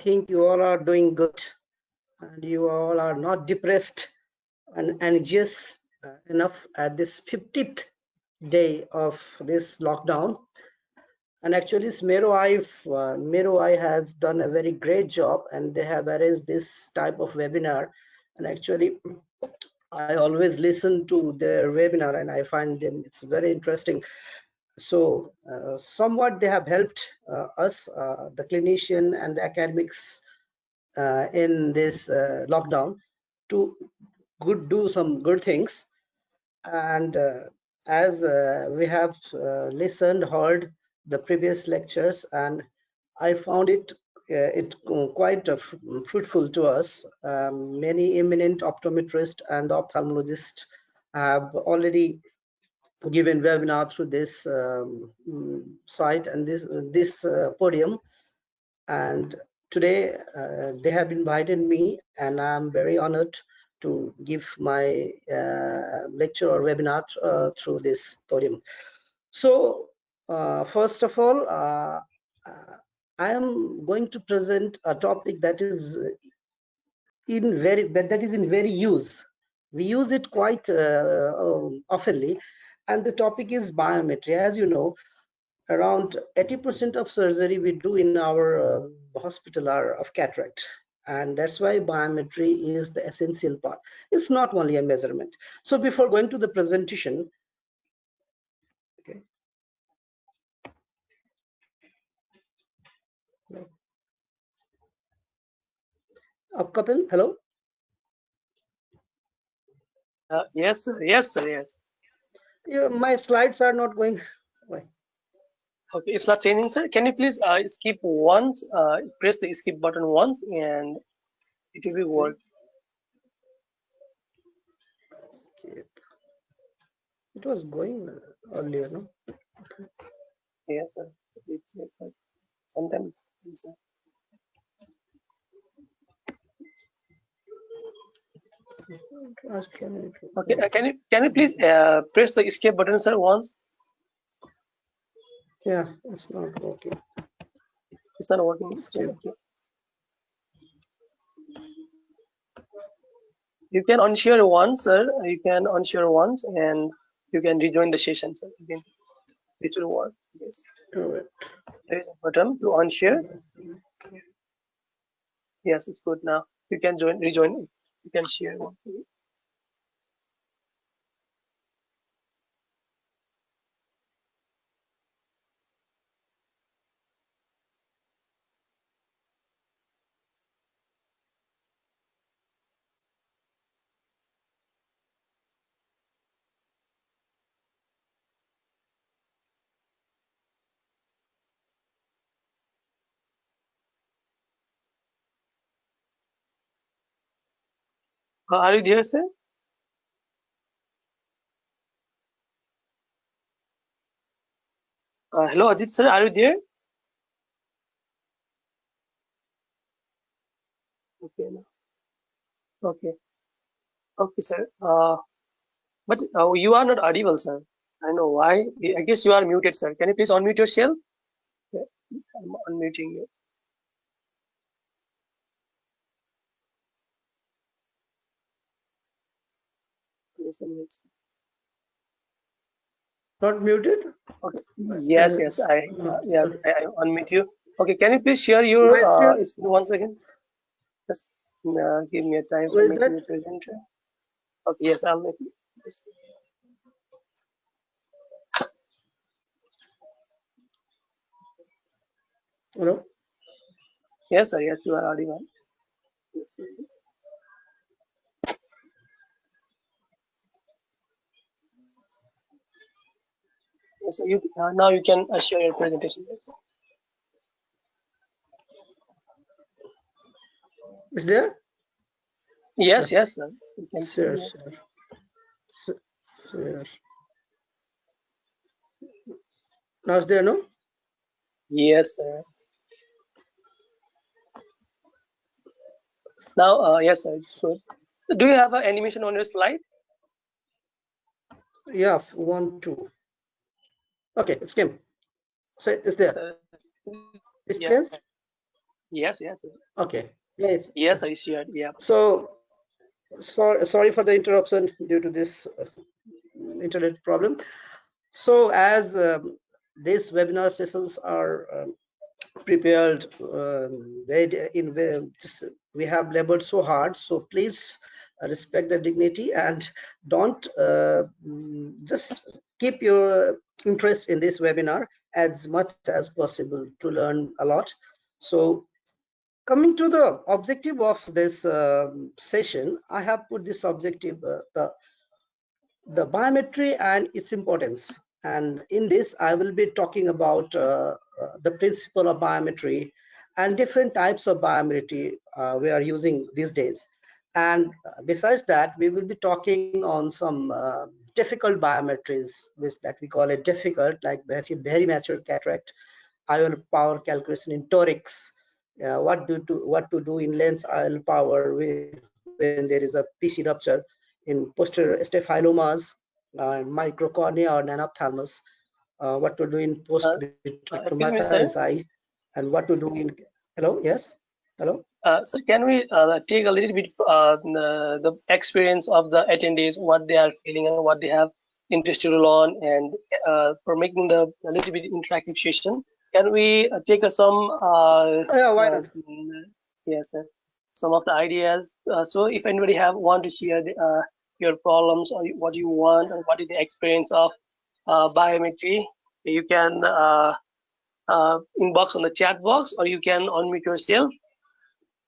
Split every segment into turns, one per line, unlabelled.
think you all are doing good and you all are not depressed and anxious enough at this 50th day of this lockdown. And actually, Mero Eye has done a very great job, and they have arranged this type of webinar. And actually, I always listen to their webinar, and I find them it's very interesting. So, somewhat they have helped us, the clinician and the academics, in this lockdown to do some good things. And as we have listened, heard the previous lectures, and I found it quite fruitful to us. Many eminent optometrists and ophthalmologists have already given webinar through this site and this podium, and today they have invited me, and I'm very honored to give my lecture or webinar through this podium. So first of all, I am going to present a topic that is in very use. We use it quite oftenly, and the topic is biometry. As you know, around 80% of surgery we do in our hospital are of cataract, and that's why biometry is the essential part. It's not only a measurement. So before going to the presentation, okay. Kapil, hello.
Yes, sir. Yes, sir. Yes.
Yeah, my slides are not going. Why?
Okay, it's not changing, sir. Can you please skip once? Press the skip button once, and it will be work.
Skip. It was going earlier, no? Okay.
Yes, sir. It's sometimes. Okay, can you please press the escape button, sir, once?
Yeah, it's not working.
It's not working still. Okay. You can unshare once, sir. You can unshare once, and you can rejoin the session, sir. Again, it will work. Yes.
Right.
There is a button to unshare. Yes, it's good now. You can rejoin. You can share one. Are you there, sir? Hello, Ajit, sir. Are you there? Okay. Okay. Okay, sir. But you are not audible, sir. I know why. I guess you are muted, sir. Can you please unmute yourself? Yeah, I'm unmuting you. Yes,
Not muted?
okay. Yes, yes. I unmute you. Okay. Can you please share your
My screen,
screen once again? Just give me a time for
where is
making
that?
the presenter. Okay. Yes, I'll make it. Yes.
Hello?
Yes, sir. Yes, you are audible. Yes. Yes, you now you can share your presentation. Yes,
Is there?
yes, yes, sir. You can share.
Sure,
Yes.
sure. Sure. Now is there, no?
Yes, sir. Now, yes, sir. It's good. Do you have an animation on your slide?
Yeah, 1, 2. Okay, it's came. So it's there.
Sir.
It's
Yeah.
changed?
Yes, yes.
Okay. Yes.
Yes, I shared. Yeah.
So, sorry for the interruption due to this internet problem. So, as these webinar sessions are prepared we have labored so hard, so please respect the dignity and don't just keep your interest in this webinar as much as possible to learn a lot. So coming to the objective of this session, I have put this objective, the biometry and its importance. And in this, I will be talking about the principle of biometry and different types of biometry we are using these days. And besides that, we will be talking on some difficult biometries, which that we call it difficult, like very mature cataract, IOL power calculation in torics, what to do in lens IOL power when there is a PC rupture, in posterior staphylomas, microcornea or nanophthalmus, what to do in
Uh, excuse me,
post-traumatized
sir.
eye, and what to do in. Hello, yes, hello.
So can we take a little bit the experience of the attendees, what they are feeling and what they have interest to learn, and for making the a little bit interactive session, can we take some
Yeah, why not?
yes, sir, some of the ideas? So if anybody want to share your problems or what you want or what is the experience of biometry, you can inbox on the chat box or you can unmute yourself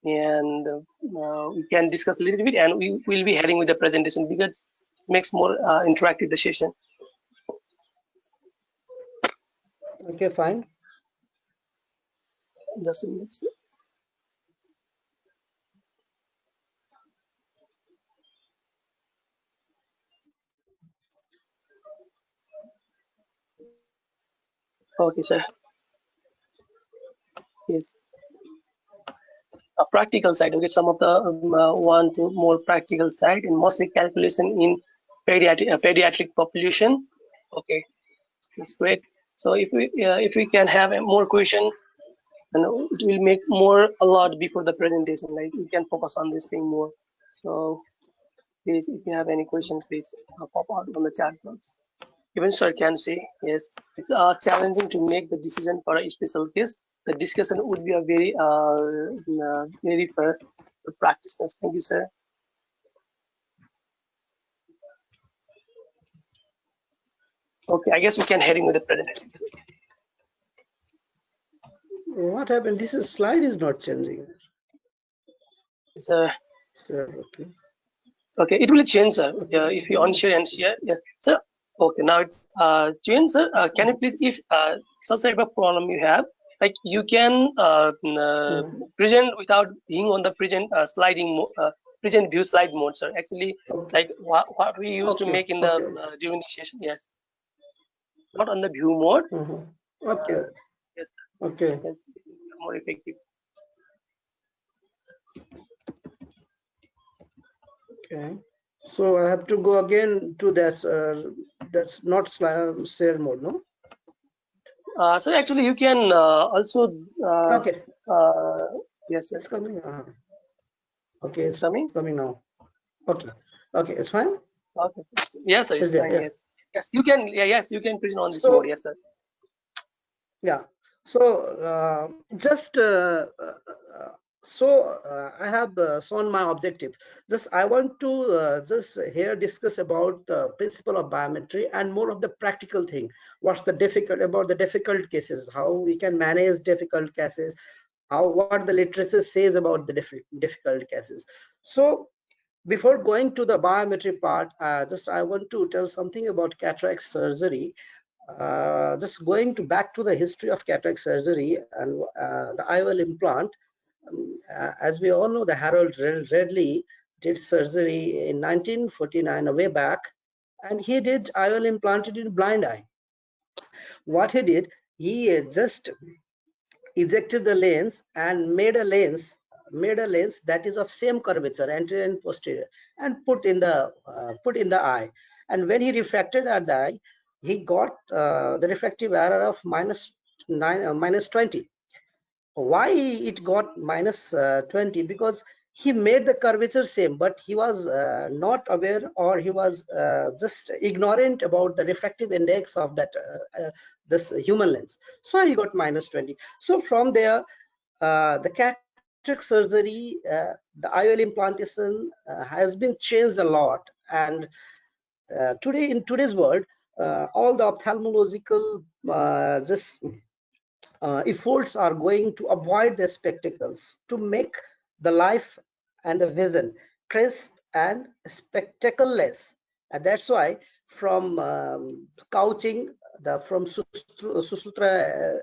and we can discuss a little bit and we will be heading with the presentation because it makes more interactive the session.
Okay, fine.
Just a minute. Okay, sir. Yes. A practical side. Okay, some of the one to more practical side and mostly calculation in pediatric population. Okay, that's great. So if we can have a more question, and it will make more a lot before the presentation. Like we can focus on this thing more. So please, if you have any question, please pop out on the chat box. Even sir can say yes. It's challenging to make the decision for a special case. The discussion would be a very for practitioners. Thank you, sir. Okay, I guess we can heading with the presentation.
What happened? This slide is not changing.
Sir.
Okay.
Okay, it will change, sir.
Okay.
If you unshare and share, yes, sir. Okay, now it's changed, sir. Can you please, if such type of problem you have, like you can present without being on the present present view slide mode, sir. Actually,
Okay.
like what we used to make in the during the session, yes, not on the view mode.
Okay.
Yes, sir.
Okay.
Yes, more effective.
Okay. So I have to go again to that. That's not share mode, no?
So actually, you can also.
Okay.
Yes, sir.
It's coming. Okay, it's
coming
now. Okay. Okay, it's fine.
Okay. Yes, sir. It's fine.
Yeah.
Yes. Yes, you can. Yeah, yes, you can present on this
So,
mode. Yes, sir.
yeah. So just I have shown my objective. Just I want to just here discuss about the principle of biometry and more of the practical thing. What's the difficult cases? How we can manage difficult cases? What the literature says about the difficult cases? So before going to the biometry part, just I want to tell something about cataract surgery. Just going back to the history of cataract surgery and the IOL implant. As we all know, the Harold Redley did surgery in 1949, a way back, and he did IOL implanted in blind eye. What he did, he just ejected the lens and made a lens that is of same curvature, anterior and posterior, and put in the eye. And when he refracted at the eye, he got the refractive error of -20. why it got minus 20? Because he made the curvature same, but he was not aware, or he was just ignorant about the refractive index of that this human lens. So he got minus 20. So from there, the cataract surgery, the IOL implantation has been changed a lot. And today, in today's world, all the ophthalmological just efforts are going to avoid the spectacles to make the life and the vision crisp and spectacle-less. And that's why from couching, from susutra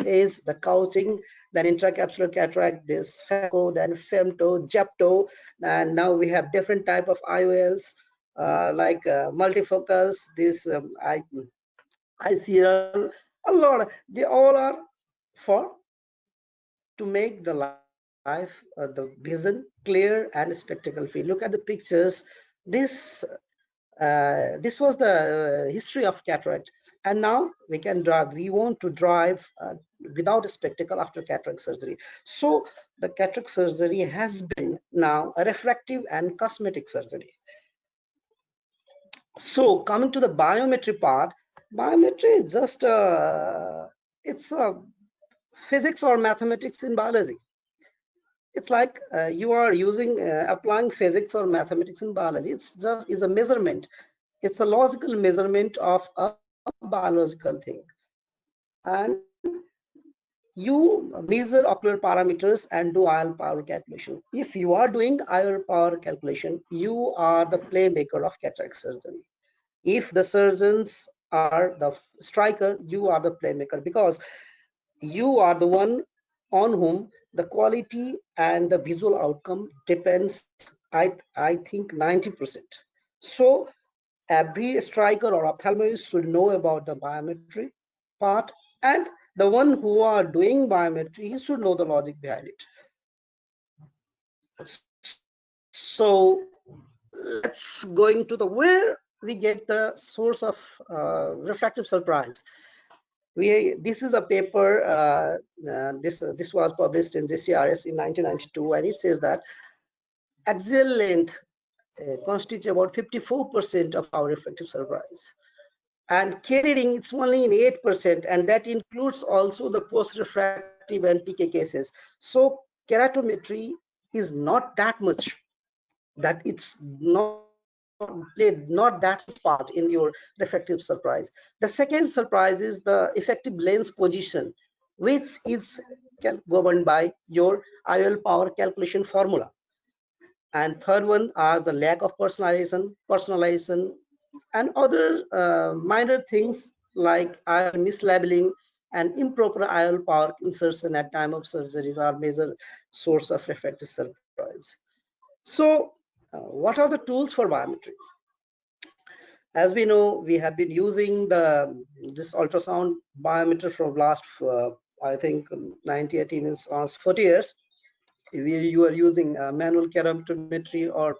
is the couching, then intracapsular cataract, this phaco, then femto, japto, and now we have different type of IOLs like multifocals, this ICL, a lot. They all are for to make the life, the vision clear and spectacle free. Look at the pictures. This was the history of cataract, and now we can drive. We want to drive without a spectacle after cataract surgery. So the cataract surgery has been now a refractive and cosmetic surgery. So coming to the biometry part, biometry is just it's a physics or mathematics in biology. It's like you are using applying physics or mathematics in biology. It's a measurement. It's a logical measurement of a biological thing. And you measure ocular parameters and do IOL power calculation. If you are doing IOL power calculation, you are the playmaker of cataract surgery. If the surgeons are the striker, you are the playmaker, because you are the one on whom the quality and the visual outcome depends, I think 90%. So every striker or ophthalmologist should know about the biometry part, and the one who are doing biometry, he should know the logic behind it. So let's going to the where we get the source of refractive surprise. This is a paper, this was published in JCRS in 1992, and it says that axial length constitutes about 54% of our refractive surprise, and K reading it's only in 8%, and that includes also the post-refractive and PK cases. So keratometry is not that much, that it's not played not that part in your refractive surprise. The second surprise is the effective lens position, which is governed by your IOL power calculation formula. And third one are the lack of personalization, and other minor things like IOL mislabeling and improper IOL power insertion at time of surgeries are major source of refractive surprise. So what are the tools for biometry? As we know, we have been using this ultrasound biometer from last I think 1918 is 40 years. You are using manual keratometry or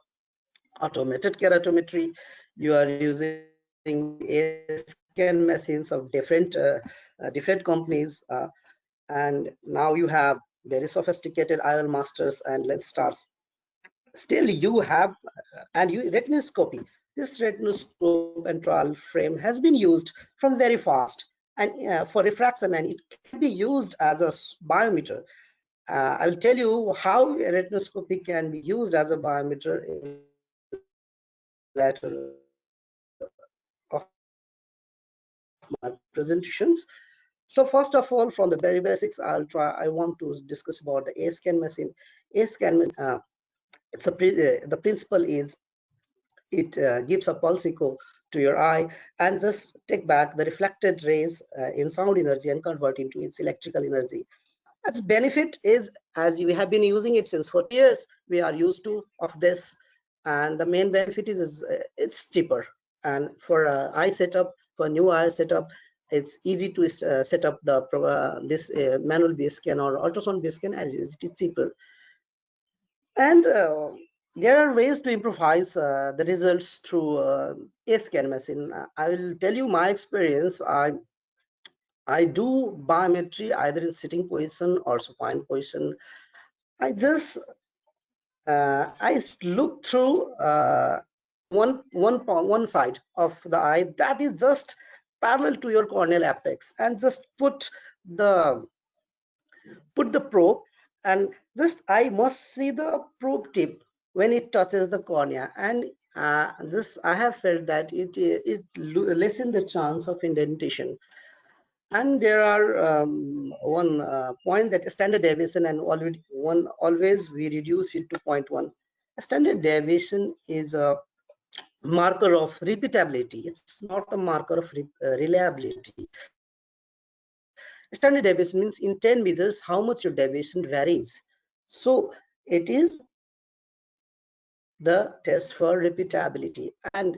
automated keratometry. You are using A-scan machines of different companies, and now you have very sophisticated IOL masters and lens stars. Still you have and you retinoscopy. This retinoscope and trial frame has been used from very fast and for refraction, and it can be used as a biometer. I will tell you how a retinoscopy can be used as a biometer in later of my presentations. So first of all, from the very basics, I want to discuss about the A-scan machine. A-scan machine, the principle is it gives a pulse echo to your eye and just take back the reflected rays in sound energy and convert into its electrical energy. Its benefit is, as we have been using it since 40 years, we are used to of this, and the main benefit is it's cheaper. And for eye setup, for new eye setup, it's easy to set up the this manual base scan or ultrasound base scan, as it is cheaper. And there are ways to improvise the results through a scan machine. I will tell you my experience. I do biometry either in sitting position or supine position. I just look through one side of the eye that is just parallel to your corneal apex, and just the put the probe, and just I must see the probe tip when it touches the cornea, and this I have felt that it lessens the chance of indentation. And there are one point that standard deviation, and always we reduce it to 0.1. Standard deviation is a marker of repeatability. It's not a marker of reliability. Standard deviation means in 10 measures how much your deviation varies. So it is the test for repeatability. And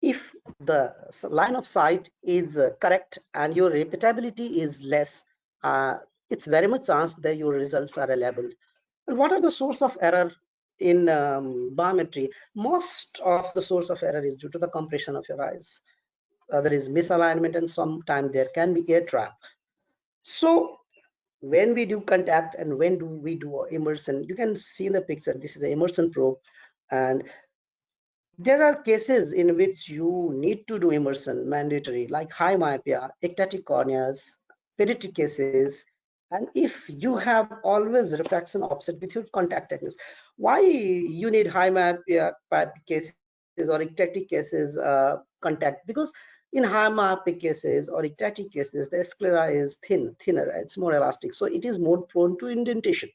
if the line of sight is correct and your repeatability is less, it's very much chance that your results are reliable. And what are the source of error in biometry? Most of the source of error is due to the compression of your eyes. There is misalignment, and sometimes there can be air trap. So when we do contact and when do we do immersion, you can see in the picture, this is an immersion probe, and there are cases in which you need to do immersion mandatory, like high myopia, ectatic corneas, pediatric cases. And if you have always refraction offset with your contact techniques, why you need high myopia cases or ectatic cases contact? Because in high myopic cases or ectatic cases, the sclera is thinner, it's more elastic, so it is more prone to indentation.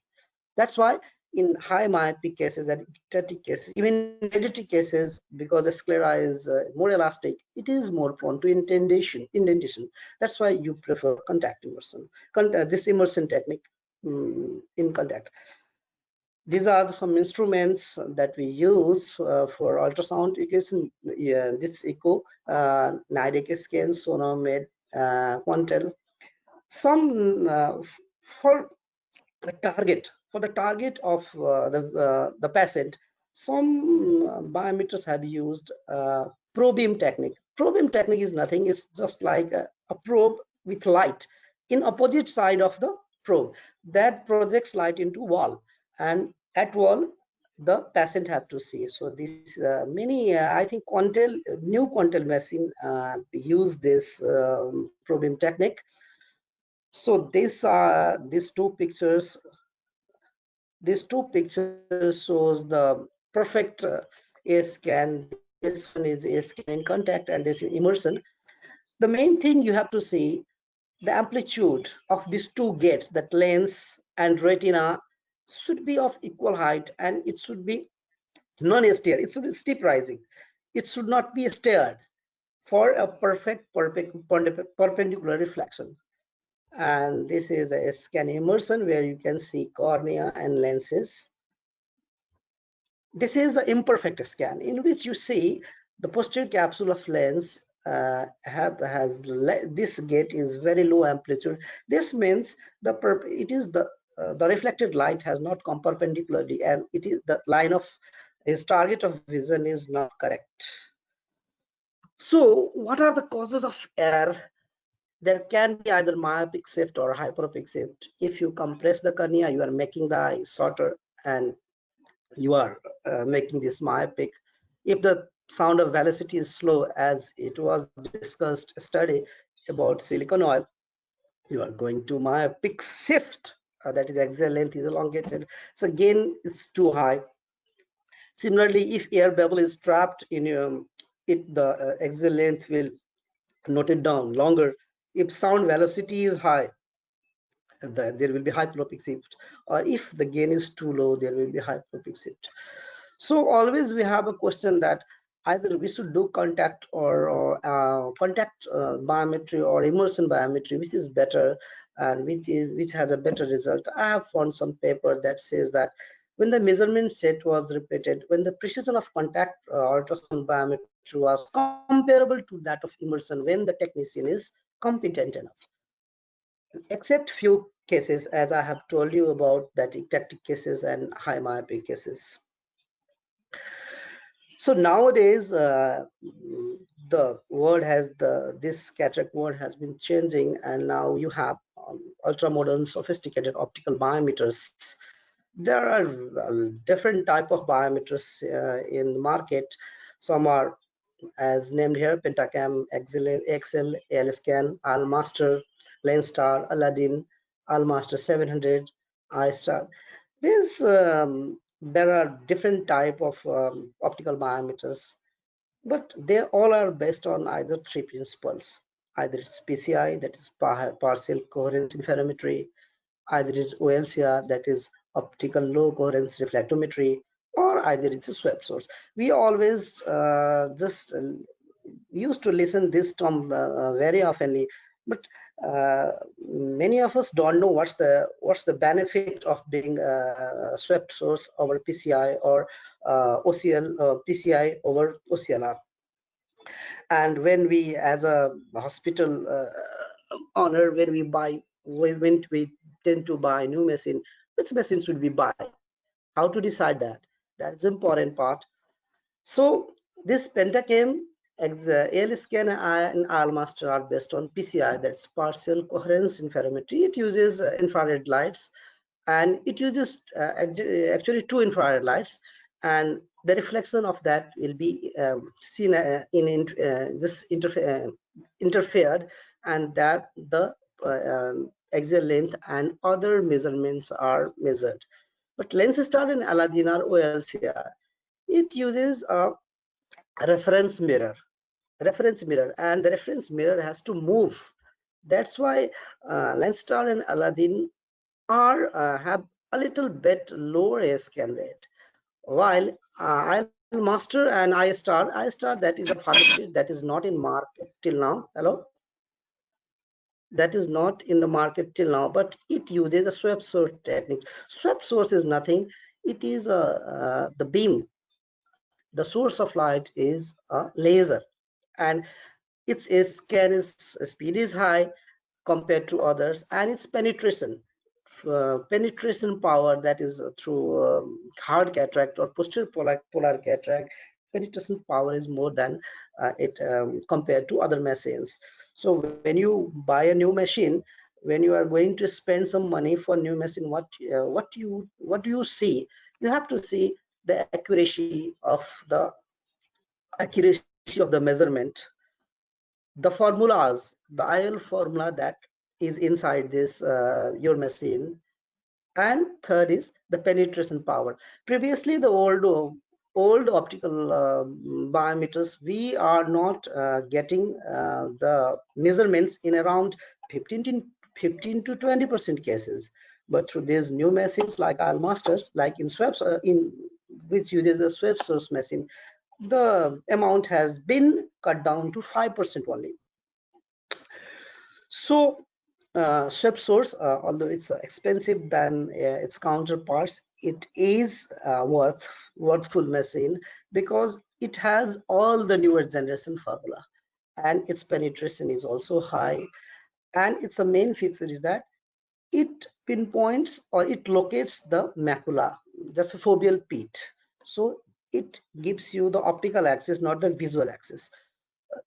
That's why in high myopic cases and ectatic cases, even in pediatric cases, because the sclera is more elastic, it is more prone to indentation. That's why you prefer contact immersion, this immersion technique in contact. These are some instruments that we use for ultrasound. Yeah, this echo, NIDEC scan, Sonomed, Quantel. Some for the target of the patient, some biometers have used probeam technique. Probeam technique is nothing, it's just like a probe with light in opposite side of the probe that projects light into wall, and at wall the patient have to see. So this many I think new Quantel machine use this probeam technique. So these two pictures shows the perfect A scan. This one is A scan in contact, and this is immersion. The main thing you have to see the amplitude of these two gates, that lens and retina should be of equal height, and it should be non-stair. It should be steep rising. It should not be staired for a perfect perpendicular reflection. And this is a scan immersion where you can see cornea and lenses. This is an imperfect scan in which you see the posterior capsule of lens this gate is very low amplitude. This means the reflected light has not come perpendicularly, and it is the line of his target of vision is not correct. So what are the causes of error? There can be either myopic shift or hyperopic shift. If you compress the cornea, you are making the eye shorter, and you are making this myopic. If the sound of velocity is slow, as it was discussed study about silicon oil, you are going to myopic shift. That is, axial length is elongated, so gain is too high. Similarly, if air bubble is trapped in the axial length will note it down longer. If sound velocity is high, there will be hyperopic shift, or if the gain is too low, there will be hyperopic shift. So always we have a question that either we should do contact or contact biometry or immersion biometry, which is better and which has a better result. I have found some paper that says that when the measurement set was repeated, when the precision of contact ultrasound biometry was comparable to that of immersion, when the technician is competent enough, except few cases, as I have told you about, that ectatic cases and high myopic cases. So nowadays, the world has this cataract world has been changing, and now you have ultra modern, sophisticated optical biometers. There are different type of biometers in the market. Some are as named here: Pentacam, XL, ALScan, Almaster, Lenstar, Aladdin, Almaster 700, iStar. There are different type of optical biometers, but they all are based on either three principles. Either it's PCI, that is partial coherence interferometry, either it's OLCR, that is optical low coherence reflectometry, or either it's a swept source. We always just used to listen this term very oftenly, but many of us don't know what's the benefit of being swept source over PCI, or PCI over OCLR. And when we, as a hospital owner, when we tend to buy new machine, which machine should we buy? How to decide that? That's the important part. So this Pentacam, ALScan and Almaster are based on PCI, that's partial coherence interferometry. It uses infrared lights, and it uses actually two infrared lights, and the reflection of that will be seen interfered, and that the axial length and other measurements are measured. But Lenstar and Aladdin are OLCR. It uses a reference mirror, and the reference mirror has to move. That's why Lenstar and Aladdin have a little bit lower scan rate, while Master and iStar, that is a pharmacy that is not in market till now. Hello, that is not in the market till now, but it uses a swept source technique. Swept source is nothing. It is the beam. The source of light is a laser, and its scan speed is high compared to others, and its penetration power, that is through hard cataract or posterior polar cataract, penetration power is more than it compared to other machines. So when you buy a new machine, when you are going to spend some money for new machine, what do you see? You have to see the accuracy of the measurement, the formulas, the IL formula that is inside this your machine, and third is the penetration power. Previously, the old optical biometers, we are not getting the measurements in around 15 to 20% cases, but through these new machines like Almasters, like in swept which uses the swept source machine, the amount has been cut down to 5% only. So swept source, although it's expensive than its counterparts, it is worthful machine because it has all the newer generation formula, and its penetration is also high. And its a main feature is that it pinpoints or it locates the macula, that's a foveal pit. So it gives you the optical axis, not the visual axis.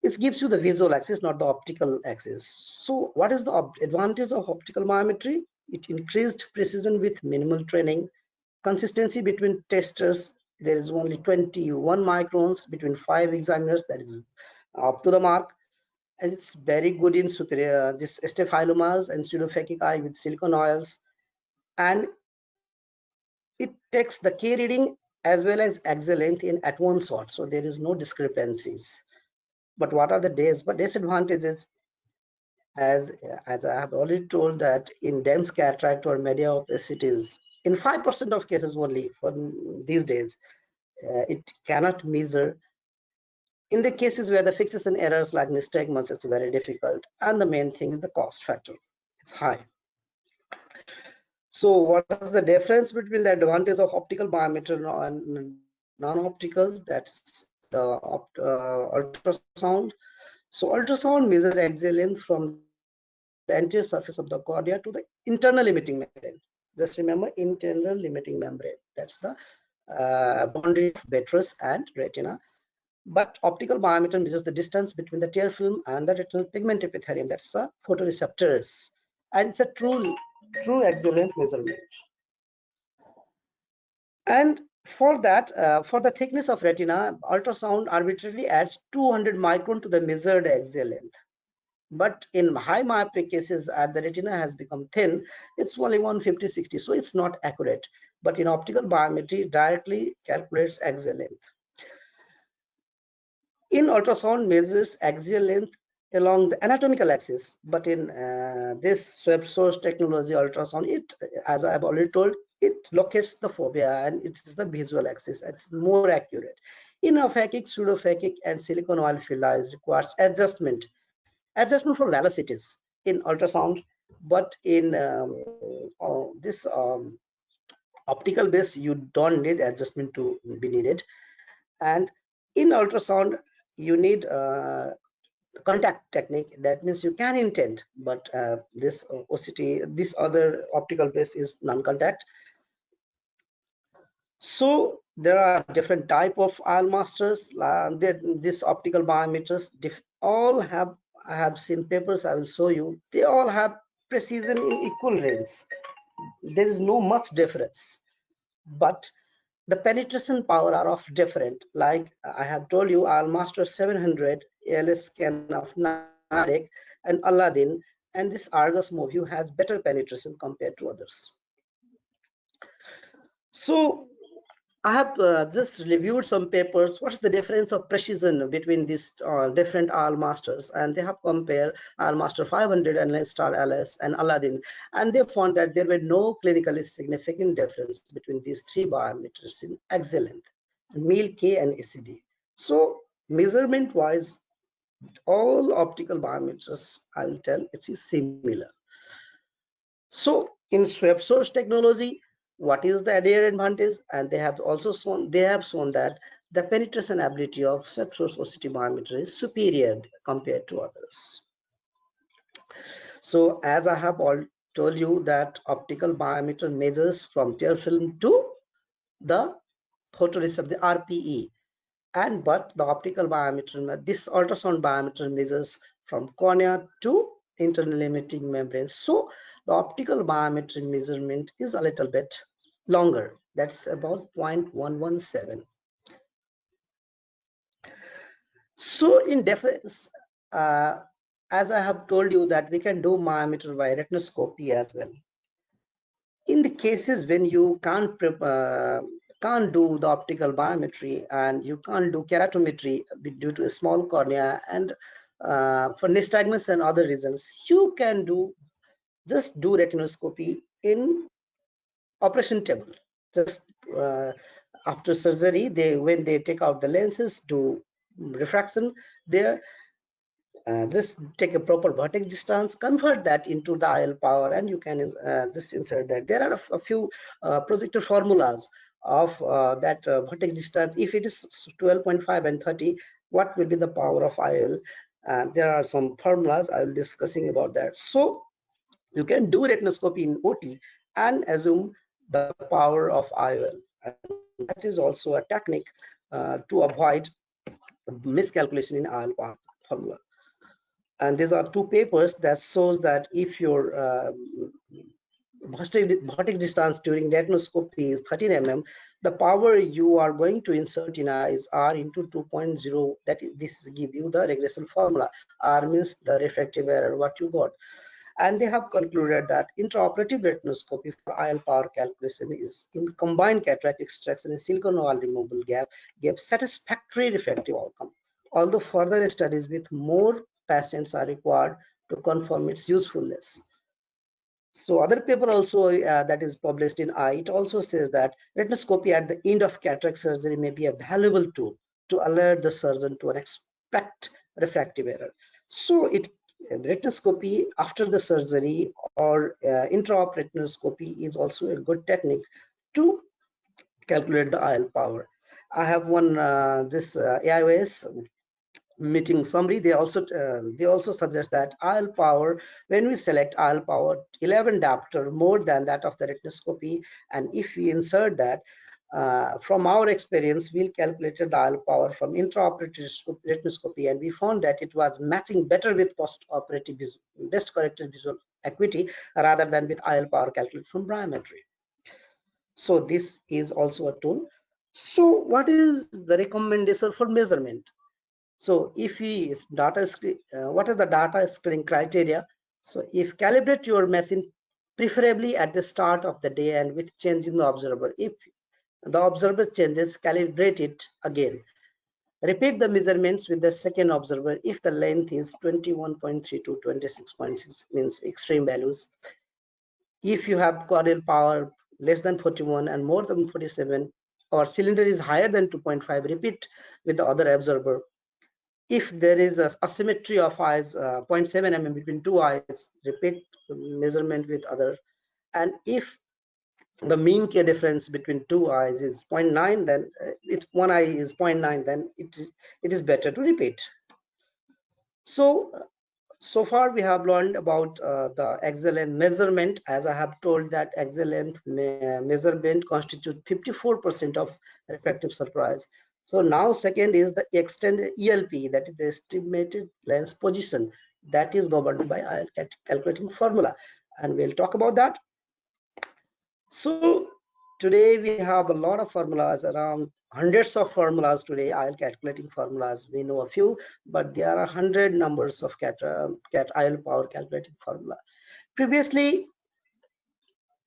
It gives you the visual axis, not the optical axis. So what is the advantage of optical biometry? It increased precision with minimal training, consistency between testers. There is only 21 microns between 5 examiners, that is up to the mark. And it's very good in superior this staphylomas and pseudophakic with silicone oils. And it takes the K reading as well as axial length in at one shot, so there is no discrepancies. But what are the disadvantages? As I have already told, that in dense cataract or media opacities, in 5% of cases only for these days, it cannot measure. In the cases where the fixation errors like nystagmus, it's very difficult. And the main thing is the cost factor. It's high. So what is the difference between the advantage of optical biometer and non-optical? That's the ultrasound. So ultrasound measures axial length from the anterior surface of the cornea to the internal limiting membrane. Just remember, internal limiting membrane. That's the boundary of vitreous and retina. But optical biometer measures the distance between the tear film and the retinal pigment epithelium. That's the photoreceptors, and it's a true excellent measurement. And for that, for the thickness of retina, ultrasound arbitrarily adds 200 micron to the measured axial length. But in high myopic cases, as the retina has become thin, it's only 150-60, so it's not accurate. But in optical biometry, directly calculates axial length. In ultrasound, measures axial length along the anatomical axis, but in this swept source technology ultrasound, it, as I've already told, it locates the fovea and it's the visual axis. It's more accurate. In aphakic, pseudophakic, and silicon oil field eyes requires adjustment for velocities in ultrasound, but in this optical base, you don't need adjustment to be needed. And in ultrasound, you need contact technique. That means you can intend, but this OCT, this other optical base is non-contact. So there are different type of IOL masters. This optical biometers all have, I have seen papers, I will show you, they all have precision in equal range. There is no much difference, but the penetration power are of different. Like I have told you, IOL master 700 ALS scan of Namaste and Aladdin, and this Argus Movie has better penetration compared to others. So I have just reviewed some papers. What's the difference of precision between these different IOL masters? And they have compared IOL master 500 and Star LS and Aladdin, and they found that there were no clinically significant difference between these three biometers in axial length, MEAL, K, and ACD. So measurement-wise, all optical biometers, I will tell, it is similar. So in swept source technology, what is the added advantage? And they have also shown that the penetration ability of swept source OCT biometer is superior compared to others. So as I have told you that optical biometer measures from tear film to the photoreceptor, the RPE, but the optical biometer, this ultrasound biometer measures from cornea to internal limiting membrane. So the optical biometry measurement is a little bit longer. That's about 0.117. So in defense, as I have told you that we can do myometer by retinoscopy as well. In the cases when you can't do the optical biometry and you can't do keratometry due to a small cornea and for nystagmus and other reasons, you can just do retinoscopy in operation table. Just after surgery, when they take out the lenses, do refraction there, just take a proper vertex distance, convert that into the IOL power, and you can just insert that. There are a few projected formulas of that vertex distance. If it is 12.5 and 30, what will be the power of IOL? There are some formulas I will be discussing about that. So you can do retinoscopy in OT and assume the power of IOL. And that is also a technique to avoid miscalculation in IOL formula. And these are two papers that shows that if your vertex distance during retinoscopy is 13 mm, the power you are going to insert in eye is R into 2.0. That is, this give you the regression formula. R means the refractive error what you got. And they have concluded that intraoperative retinoscopy for IOL power calculation is in combined cataract extraction and silicon oil removal gave satisfactory refractive outcome. Although further studies with more patients are required to confirm its usefulness. So other paper also that is published in Eye, it also says that retinoscopy at the end of cataract surgery may be a valuable tool to alert the surgeon to expect refractive error. So retinoscopy after the surgery or intraoperative retinoscopy is also a good technique to calculate the IOL power. I have one this AIOS meeting summary. They also suggest that IOL power, when we select IOL power 11 diopter more than that of the retinoscopy, and if we insert that from our experience, we calculated the IOL power from intraoperative retinoscopy, and we found that it was matching better with post-operative best corrected visual acuity rather than with IOL power calculated from biometry. So this is also a tool. So what is the recommendation for measurement? So if we what is the data screening criteria? So if calibrate your machine preferably at the start of the day and with change in the observer. If the observer changes, calibrate it again. Repeat the measurements with the second observer if the length is 21.3 to 26.6, means extreme values. If you have corneal power less than 41 and more than 47, or cylinder is higher than 2.5, repeat with the other observer. If there is a asymmetry of eyes 0.7 mm between two eyes, repeat the measurement with other. And if the mean K difference between two eyes is 0.9, then if one eye is 0.9, then it is better to repeat. So far we have learned about the axial length measurement. As I have told that axial length measurement constitutes 54% of refractive surprise. So now second is the extended ELP, that is the estimated lens position, that is governed by IOL calculating formula, and we'll talk about that. So today we have a lot of formulas, around hundreds of formulas today, IOL calculating formulas. We know a few, but there are 100 numbers of IOL power calculating formula. Previously,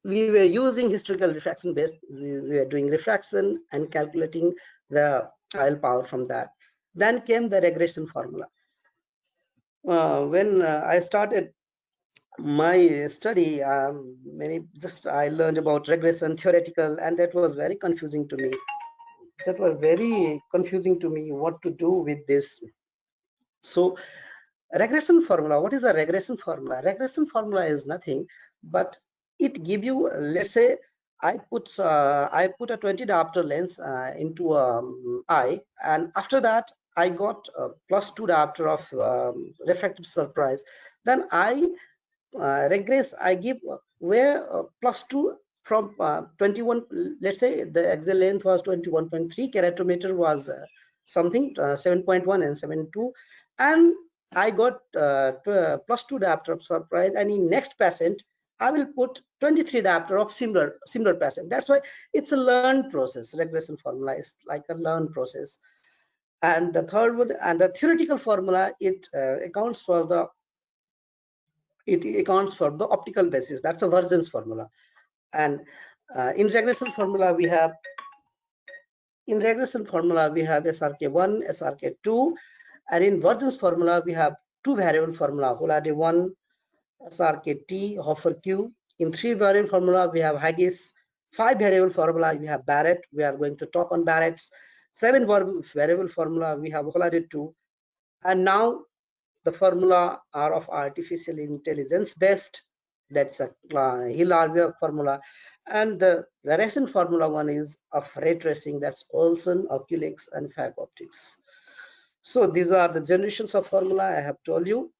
we were using historical refraction based. We were doing refraction and calculating the IOL power from that. Then came the regression formula. When I started my study, I learned about regression theoretical, and that was very confusing to me. That was very confusing to me what to do with this. So regression formula, what is the regression formula? Regression formula is nothing but it give you, let's say I put a 20 diopter lens into eye, and after that I got +2 diopter of refractive surprise. Then I regress, I give where +2 from 21. Let's say the axial length was 21.3, keratometer was something 7.1 and 7.2, and I got +2 diopter of surprise, and in next patient I will put 23 diopter of similar patient. That's why it's a learned process. Regression formula is like a learned process. And the third one, and the theoretical formula, it accounts for the optical basis. That's a Vergen's formula. And in regression formula we have SRK1, SRK2, and in Vergen's formula we have two variable formula, Holade 1, SRKT, Hofer Q. In three variable formula we have Haggis. 5 variable formula we have Barrett. We are going to talk on Barrett's. 7 variable formula we have Holade 2. And now the formula are of artificial intelligence based. That's a Hill-Harvey formula. And the recent formula one is of ray tracing. That's Olson, Oculix, and Fag Optics. So these are the generations of formula I have told you.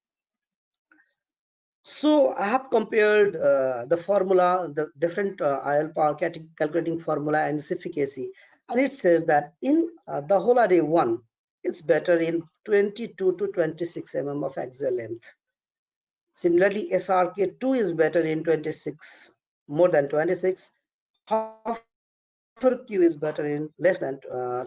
So I have compared the formula, the different IOL power calculating formula and its efficacy, and it says that in the Holade 1, it's better in 22 to 26 mm of axial length. Similarly, SRK2 is better in 26, more than 26. Hofer Q is better in less than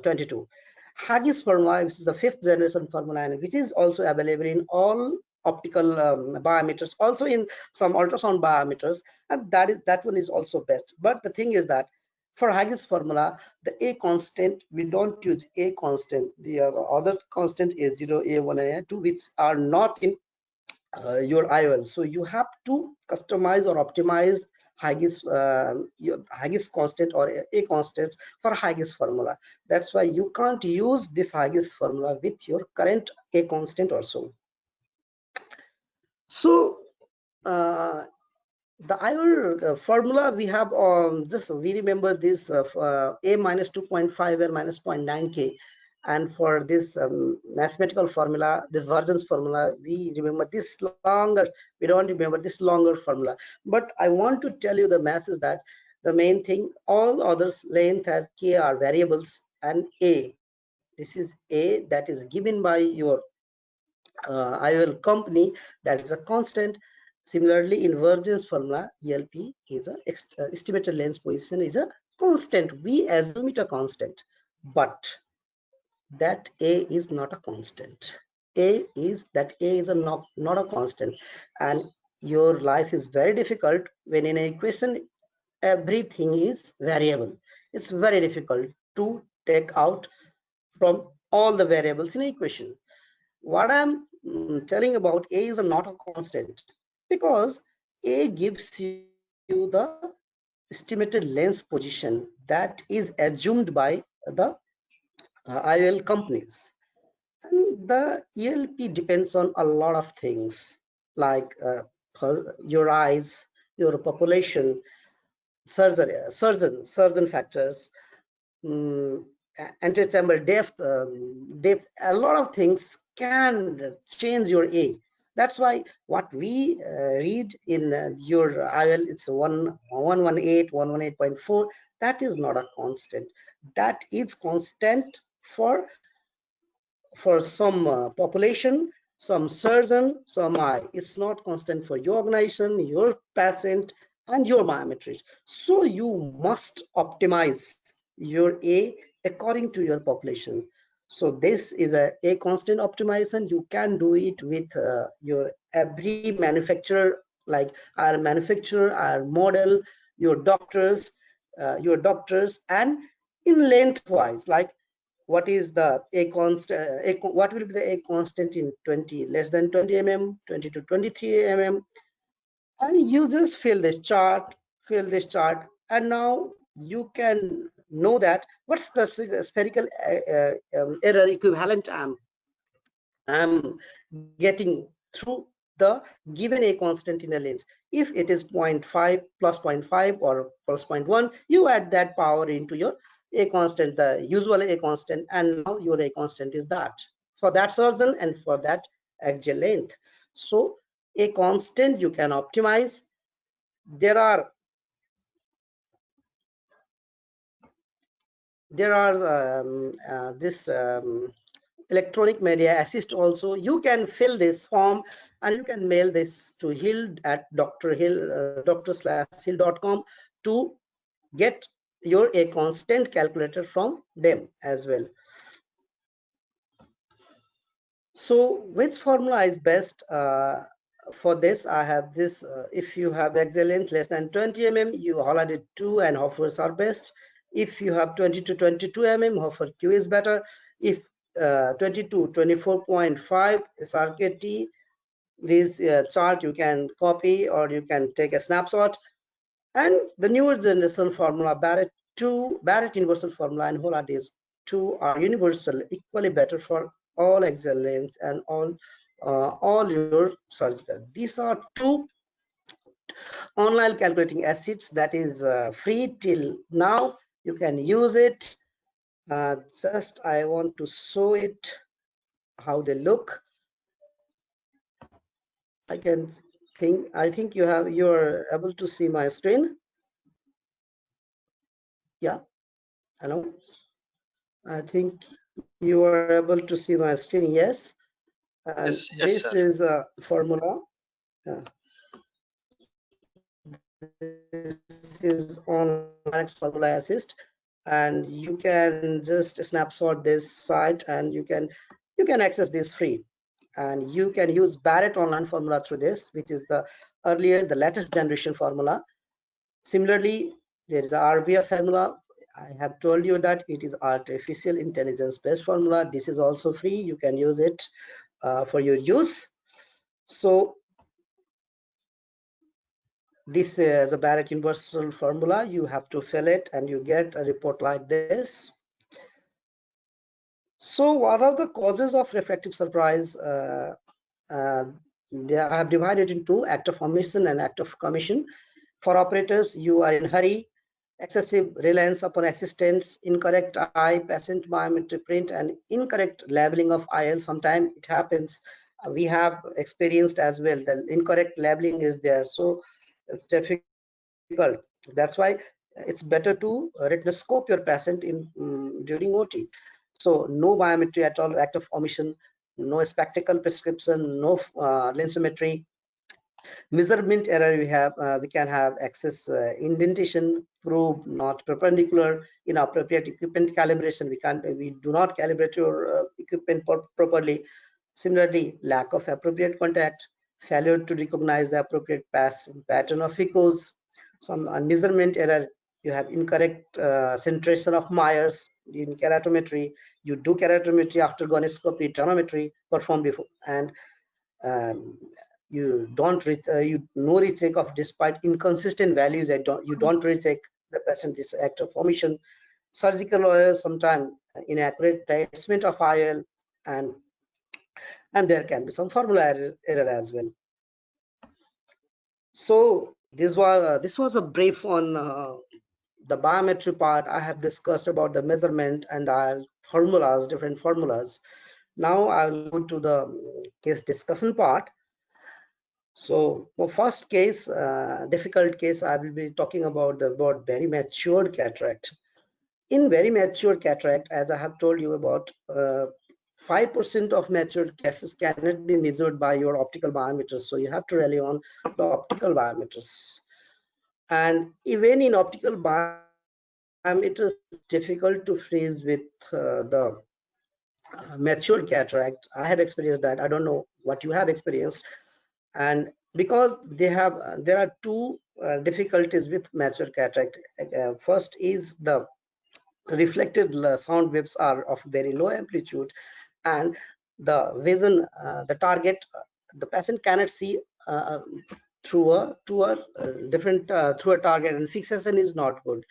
22. Haggis formula, which is the 5th generation formula, and which is also available in all optical biometers, also in some ultrasound biometers, and that one is also best. But the thing is that for Haggis formula, the A constant, we don't use A constant. The other constant A0, A1, and A2, which are not in your IOL. So you have to customize or optimize Haggis, your Haggis constant or A constants for Haggis formula. That's why you can't use this Haggis formula with your current A constant also. So the IOL formula we have, just we remember this A minus 2.5 and minus 0.9 K. And for this mathematical formula, this Vergen's formula, we remember this longer, we don't remember this longer formula. But I want to tell you the math is that the main thing. All others length and k are variables, and a, this is a that is given by your IOL company, that is a constant. Similarly, in Virgin's formula, ELP is a estimated lens position is a constant. We assume it a constant, but that a is not a constant. A is a not a constant, and your life is very difficult when in an equation everything is variable. It's very difficult to take out from all the variables in an equation. What I'm telling about, a is not a constant, because a gives you the estimated lens position that is assumed by the IOL companies. And the ELP depends on a lot of things, like your eyes, your population, surgeon factors, anterior depth, a lot of things can change your A. That's why what we read in your IL, it's 118.4, that is not a constant. That is constant for some population, some surgeon, some eye. It's not constant for your organization, your patient, and your biometry. So you must optimize your A according to your population. So this is a constant optimization. You can do it with your every manufacturer, like our manufacturer, our model, your doctors, and in lengthwise, like what is the a constant, what will be the a constant in 20 less than 20 mm, 20 to 23 mm, and you just fill this chart, and now you can know that what's the spherical error equivalent I'm getting through the given a constant in a lens. If it is 0.5 plus 0.5 or plus 0.1, you add that power into your a constant, the usual a constant, and now your a constant is that for that surgeon and for that axial length. So a constant you can optimize. There are this electronic media assist also. You can fill this form and you can mail this to Hill at dr.hill.com to get your a constant calculator from them as well. So which formula is best? For this, I have this. If you have axial length less than 20 mm, you Holliday 2 and Hofer's are best. If you have 20 to 22 mm, Hofer Q is better. If 22, 24.5 SRKT, this chart you can copy or you can take a snapshot. And the newer generation formula, Barrett 2, Barrett universal formula, and Holliday 2 are universal, equally better for all axial length and all your surgical. These are two online calculating assets that is free till now. You can use it. Just I want to show it how they look. I think you're able to see my screen. Yeah, hello. I think you are able to see my screen. Yes. And
yes,
this
sir.
is a formula. This is online formula assist, and you can just snapshot this site and you can access this free, and you can use Barrett online formula through this, which is the latest generation formula. Similarly, there is a RBF formula. I have told you that it is artificial intelligence based formula. This is also free. You can use it for your use. So this is a Barrett universal formula. You have to fill it and you get a report like this. So what are the causes of refractive surprise? I have divided into act of omission and act of commission. For operators, you are in hurry, excessive reliance upon assistance, incorrect eye, patient biometric print, and incorrect labeling of IL. Sometimes it happens. We have experienced as well. The incorrect labeling is there, so it's difficult. That's why it's better to retinoscope your patient in during OT. So no biometry at all, act of omission, no spectacle prescription, no lensometry. Measurement error we can have excess indentation, probe not perpendicular, inappropriate equipment calibration. We do not calibrate your equipment properly. Similarly, lack of appropriate contact, failure to recognize the appropriate pattern of echoes, some measurement error. You have incorrect centration of Myers in keratometry. You do keratometry after gonioscopy, tonometry performed before, and um, you don't you no recheck of despite inconsistent values. You don't recheck the patient is act of omission. Surgical oil, sometimes inaccurate placement of IL, and there can be some formula error as well. So this was a brief on the biometry part. I have discussed about the measurement and the formulas, different formulas. Now I'll go to the case discussion part. So for first case, difficult case, I will be talking about very matured cataract. In very mature cataract, as I have told you about, 5% of matured cases cannot be measured by your optical biometers. So you have to rely on the optical biometers. And even in optical biometers, it's difficult to freeze with the mature cataract. I have experienced that. I don't know what you have experienced. And because there are two difficulties with mature cataract. First is the reflected sound waves are of very low amplitude, and the vision, the target, the patient cannot see through a different through a target, and fixation is not good.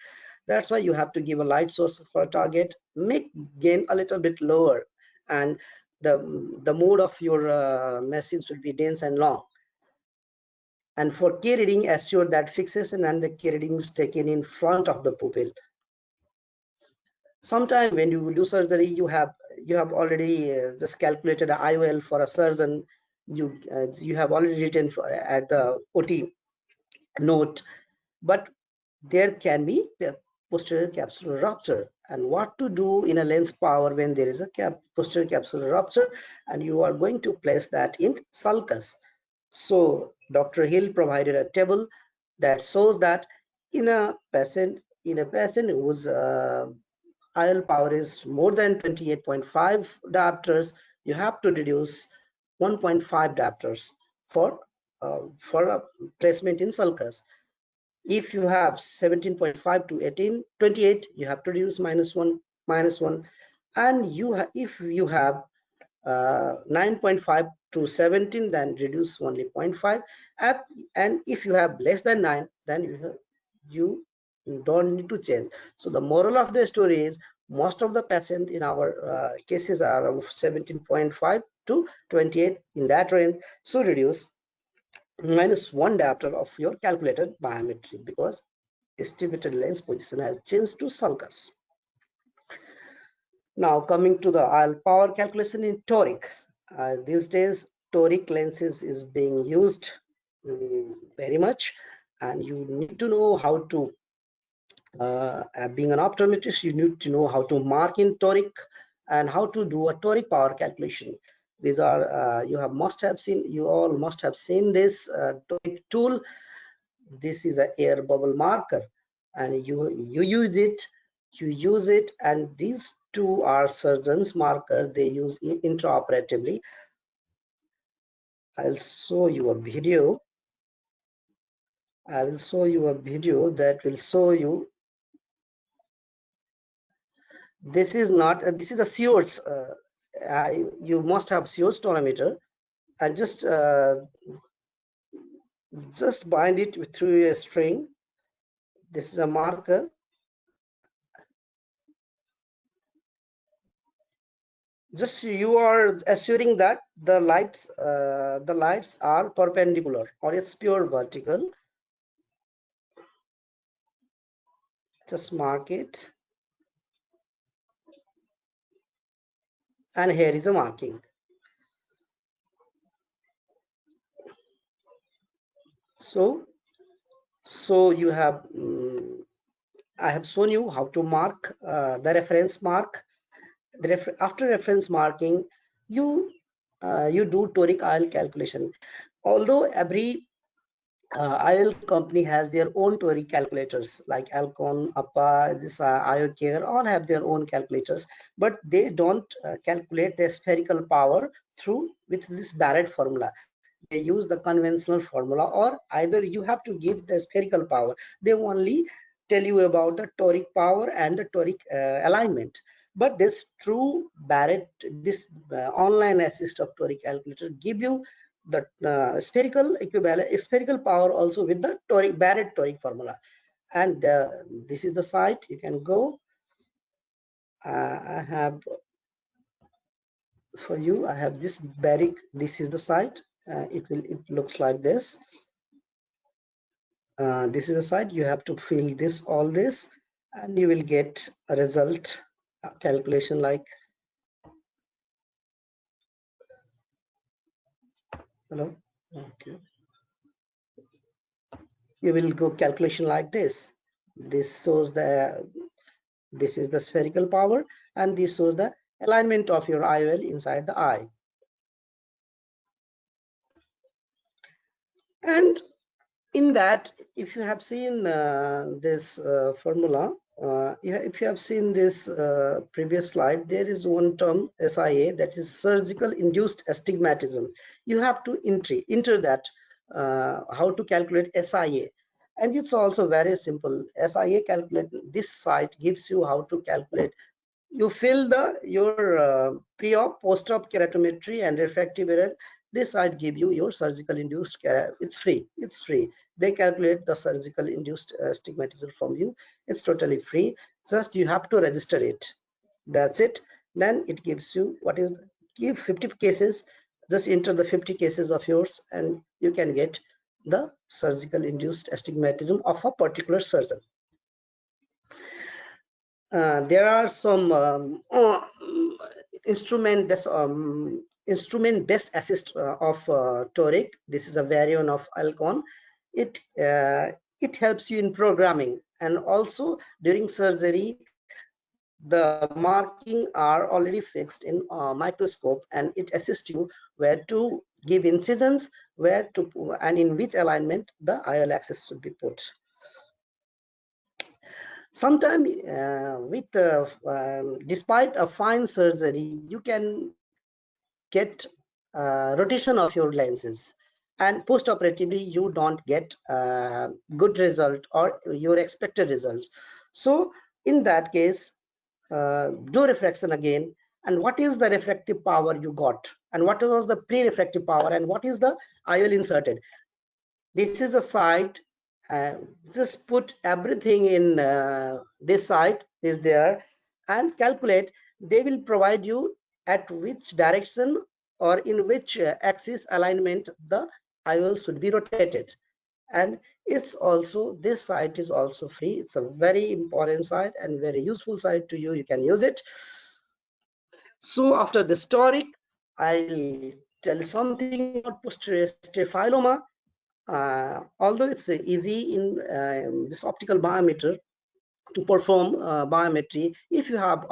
That's why you have to give a light source for a target, make gain a little bit lower, and the mode of your message should be dense and long. And for key reading, assure that fixation and the key reading is taken in front of the pupil. Sometime when you do surgery, you have already just calculated an IOL for a surgeon. You have already written at the OT note, but there can be a posterior capsular rupture. And what to do in a lens power when there is a posterior capsular rupture, and you are going to place that in sulcus. So Dr. Hill provided a table that shows that in a patient whose IL power is more than 28.5 diopters, you have to reduce 1.5 diopters for a placement in sulcus. If you have 17.5 to 28, you have to reduce -1, and if you have 9.5 to 17, then reduce only 0.5, and if you have less than 9, then you don't need to change. So the moral of the story is most of the patients in our cases are of 17.5 to 28, in that range. So reduce -1 diopter of your calculated biometry because estimated lens position has changed to sulcus. Now coming to the IL power calculation in toric. These days toric lenses is being used very much, and you need to know how to being an optometrist, you need to know how to mark in toric and how to do a toric power calculation. These are you all must have seen this toric tool. This is an air bubble marker, and you use it, and these two are surgeon's marker. They use intraoperatively. I'll show you a video. I will show you a video that will show you. This is not this is a Sears. You must have Sears tonometer, and just bind it through a string. This is a marker. Just you are assuring that the lights are perpendicular or it's pure vertical. Just mark it, and here is a marking. So you have I have shown you how to mark the reference mark. After reference marking, you you do toric IL calculation. Although every IL company has their own toric calculators, like Alcon, APA, this IOCare, all have their own calculators, but they don't calculate the spherical power through with this Barrett formula. They use the conventional formula, or either you have to give the spherical power. They only tell you about the toric power and the toric alignment. But this true Barrett, this online assist of toric calculator give you the spherical equivalent, spherical power also with the toric Barrett toric formula. And this is the site you can go. I have for you, I have this Barrick. This is the site. It looks like this. This is a site. You have to fill this, all this, and you will get a result calculation like, hello, okay, you will go calculation like this. This shows this is the spherical power, and this shows the alignment of your IOL inside the eye. And in that, if you have seen this formula, if you have seen this previous slide, there is one term SIA, that is surgical induced astigmatism. You have to enter that how to calculate SIA, and it's also very simple. SIA calculate, this site gives you how to calculate. You fill your pre-op, post-op keratometry and refractive error. This site give you your surgical induced. It's free. It's free. They calculate the surgical induced astigmatism from you. It's totally free. Just you have to register it. That's it. Then it gives you what is, give 50 cases. Just enter the 50 cases of yours, and you can get the surgical induced astigmatism of a particular surgeon. There are some instrument-based assist of toric. This is a variant of Alcon. It helps you in programming, and also during surgery the marking are already fixed in microscope, and it assists you where to give incisions, where to, and in which alignment the IOL axis should be put. Sometimes despite a fine surgery, you can get rotation of your lenses, and post-operatively you don't get good result or your expected results. So in that case, do refraction again, and what is the refractive power you got, and what was the pre-refractive power, and what is the IOL inserted. This is a site. Just put everything in this site is there and calculate. They will provide you at which direction or in which axis alignment the IOL should be rotated. And it's also, this site is also free. It's a very important site and very useful site to you. You can use it. So after this toric, I'll tell something about posterior staphyloma. Although it's easy in this optical biometer to perform biometry, if you have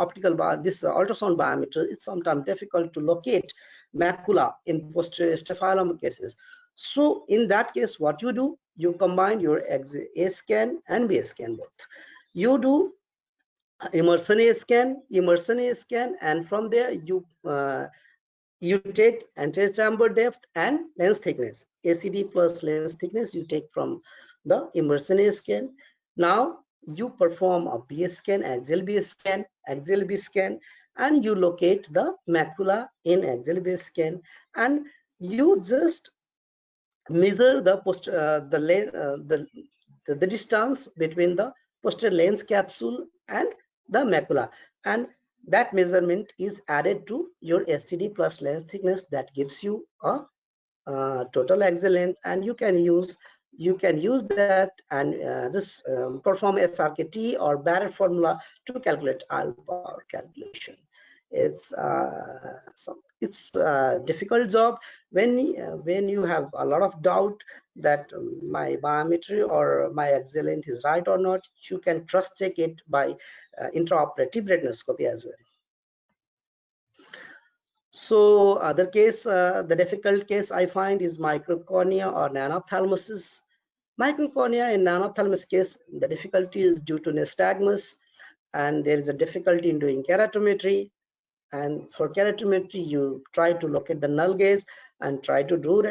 this ultrasound biometer, it's sometimes difficult to locate macula in posterior staphyloma cases. So in that case, what you do, you combine your A scan and B scan both. You do immersion A scan, and from there you take anterior chamber depth and lens thickness, ACD plus lens thickness you take from the immersion A scan. Now you perform a B scan, axial B scan, and you locate the macula in axial B scan, and you just measure the the distance between the posterior lens capsule and the macula, and that measurement is added to your SCD plus lens thickness. That gives you a total axial length, and you can use that and just perform SRKT or Barrett formula to calculate IOL power calculation. It's a difficult job when you have a lot of doubt that my biometry or my excellent is right or not. You can cross check it by intraoperative retinoscopy as well. So other case, the difficult case I find is microcornea or nanophthalmosis. Microcornea in nanophthalmos case, the difficulty is due to nystagmus, and there is a difficulty in doing keratometry. And for keratometry, you try to locate the null gaze and try to do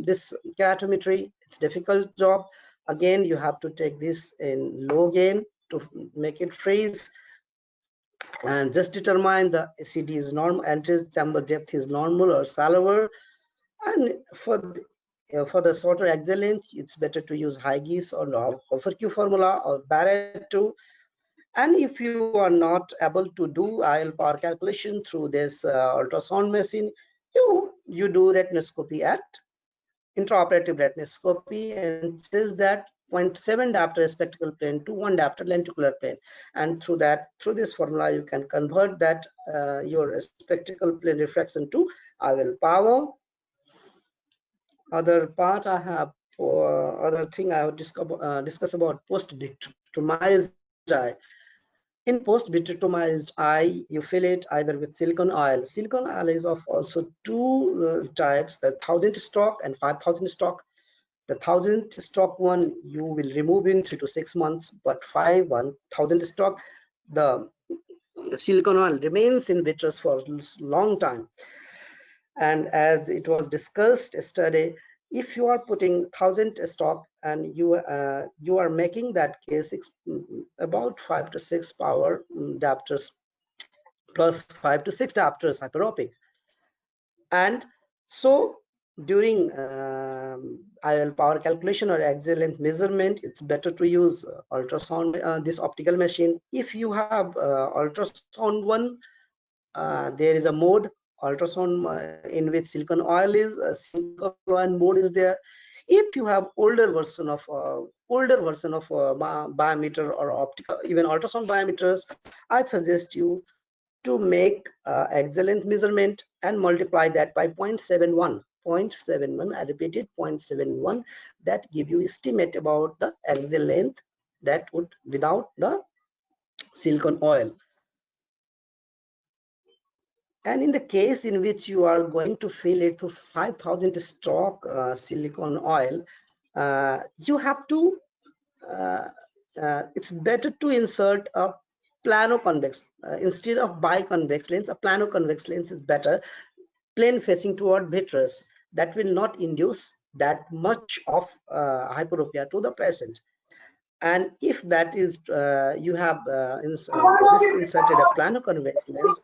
this keratometry. It's a difficult job. Again, you have to take this in low gain to make it freeze, and just determine the ACD is normal, anterior chamber depth is normal or shallower. And for the shorter axial length, it's better to use high gaze or Hofer-Q formula or Barrett 2. And if you are not able to do IL power calculation through this ultrasound machine, you do retinoscopy at intraoperative retinoscopy and says that 0.7 diopter spectacle plane to 1 diopter lenticular plane, and through this formula you can convert that your spectacle plane refraction to IL power. Other part I have other thing I would discuss about post-vitrectomized eye. In post-vitrectomized eye, you fill it either with silicone oil. Silicone oil is of also two types, the 1000 stroke and 5000 stroke. The 1000 stroke one you will remove in 3 to 6 months, but 1000 stroke, the silicone oil remains in vitreous for a long time. And as it was discussed yesterday, if you are putting 1000 stock and you are making that case about 5 to 6 power diopters plus 5 to 6 diopters hyperopic, and so during IL power calculation or axial length measurement, it's better to use ultrasound, this optical machine. If you have ultrasound one, there is a mode ultrasound in which silicone oil is silicone oil mode is there. If you have older version of biometer or optical, even ultrasound biometers, I suggest you to make excellent measurement and multiply that by 0.71. I repeat it, 0.71. That give you estimate about the axial length that would without the silicone oil. And in the case in which you are going to fill it to 5000 stroke silicone oil, you have to it's better to insert a plano-convex instead of biconvex lens. A plano-convex lens is better, plane facing toward vitreous. That will not induce that much of hyperopia to the patient. And if that is you have inserted a plano-convex lens,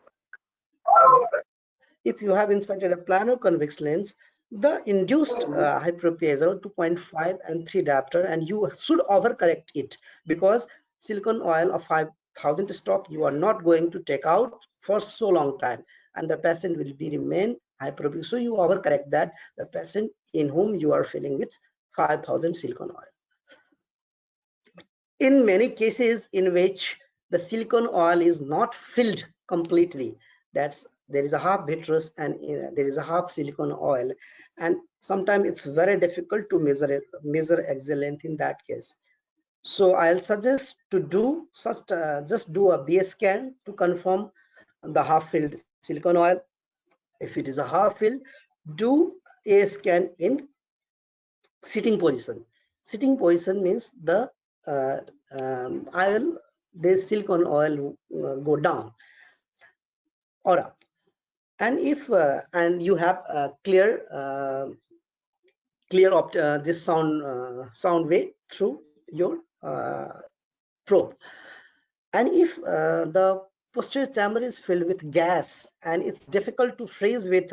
if you have inserted a plano-convex lens, the induced hyperopia is around 2.5 and 3 diopter, and you should overcorrect it, because silicone oil of 5000 stock you are not going to take out for so long time, and the patient will be remain hyperopic. So you overcorrect that, the patient in whom you are filling with 5000 silicone oil. In many cases in which the silicone oil is not filled completely, that's there is a half vitreous and there is a half silicone oil, and sometimes it's very difficult to measure axial length in that case. So I'll suggest to do such just do a BS scan to confirm the half filled silicone oil. If it is a half filled, do a scan in sitting position. Sitting position means the silicone oil go down or up. And if and you have a clear this sound wave through your probe, and if the posterior chamber is filled with gas and it's difficult to freeze with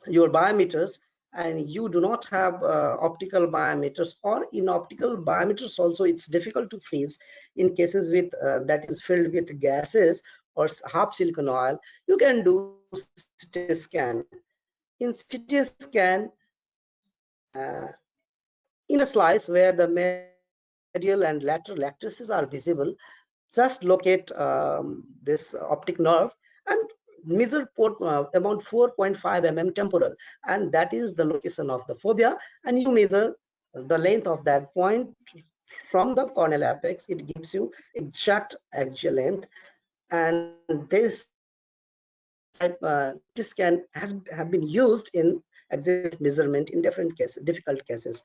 your biometers, and you do not have optical biometers, or in optical biometers also it's difficult to freeze in cases with that is filled with gases or half silicone oil, you can do CT scan. In CT scan, in a slice where the medial and lateral lattices are visible, just locate this optic nerve and measure about 4.5 mm temporal, and that is the location of the fovea, and you measure the length of that point from the corneal apex. It gives you exact axial length, and this scan have been used in exact measurement in different cases, difficult cases.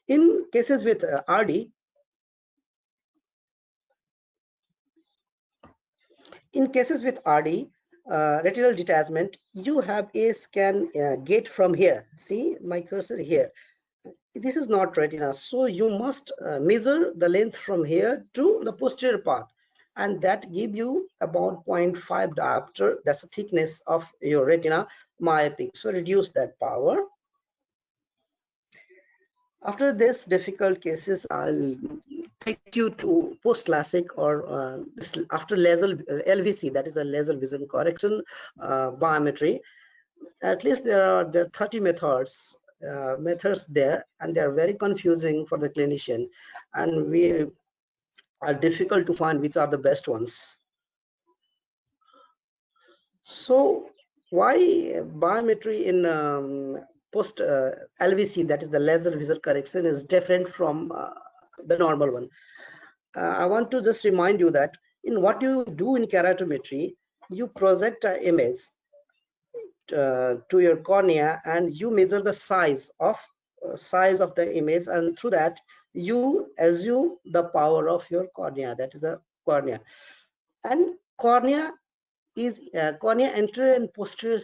In cases with RD, retinal detachment, you have a scan gate from here. See my cursor here. This is not retina, so you must measure the length from here to the posterior part, and that give you about 0.5 diopter. That's the thickness of your retina myopic, so reduce that power. After this difficult cases, I'll take you to post-LASIK or after laser LVC, that is a laser vision correction biometry. At least there are 30 methods there, and they are very confusing for the clinician, and we are difficult to find which are the best ones. So why biometry in post LVC, that is the laser visual correction, is different from the normal one? I want to just remind you that in what you do in keratometry, you project an image to your cornea, and you measure the size of the image, and through that you assume the power of your cornea, that is a cornea. And cornea anterior and posterior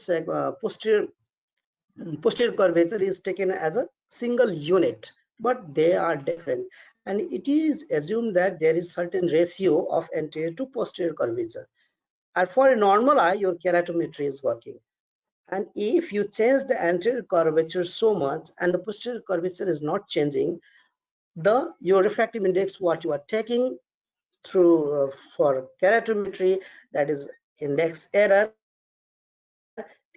curvature is taken as a single unit, but they are different, and it is assumed that there is certain ratio of anterior to posterior curvature. And for a normal eye, your keratometry is working. And if you change the anterior curvature so much and the posterior curvature is not changing, your refractive index, what you are taking through for keratometry, that is index error,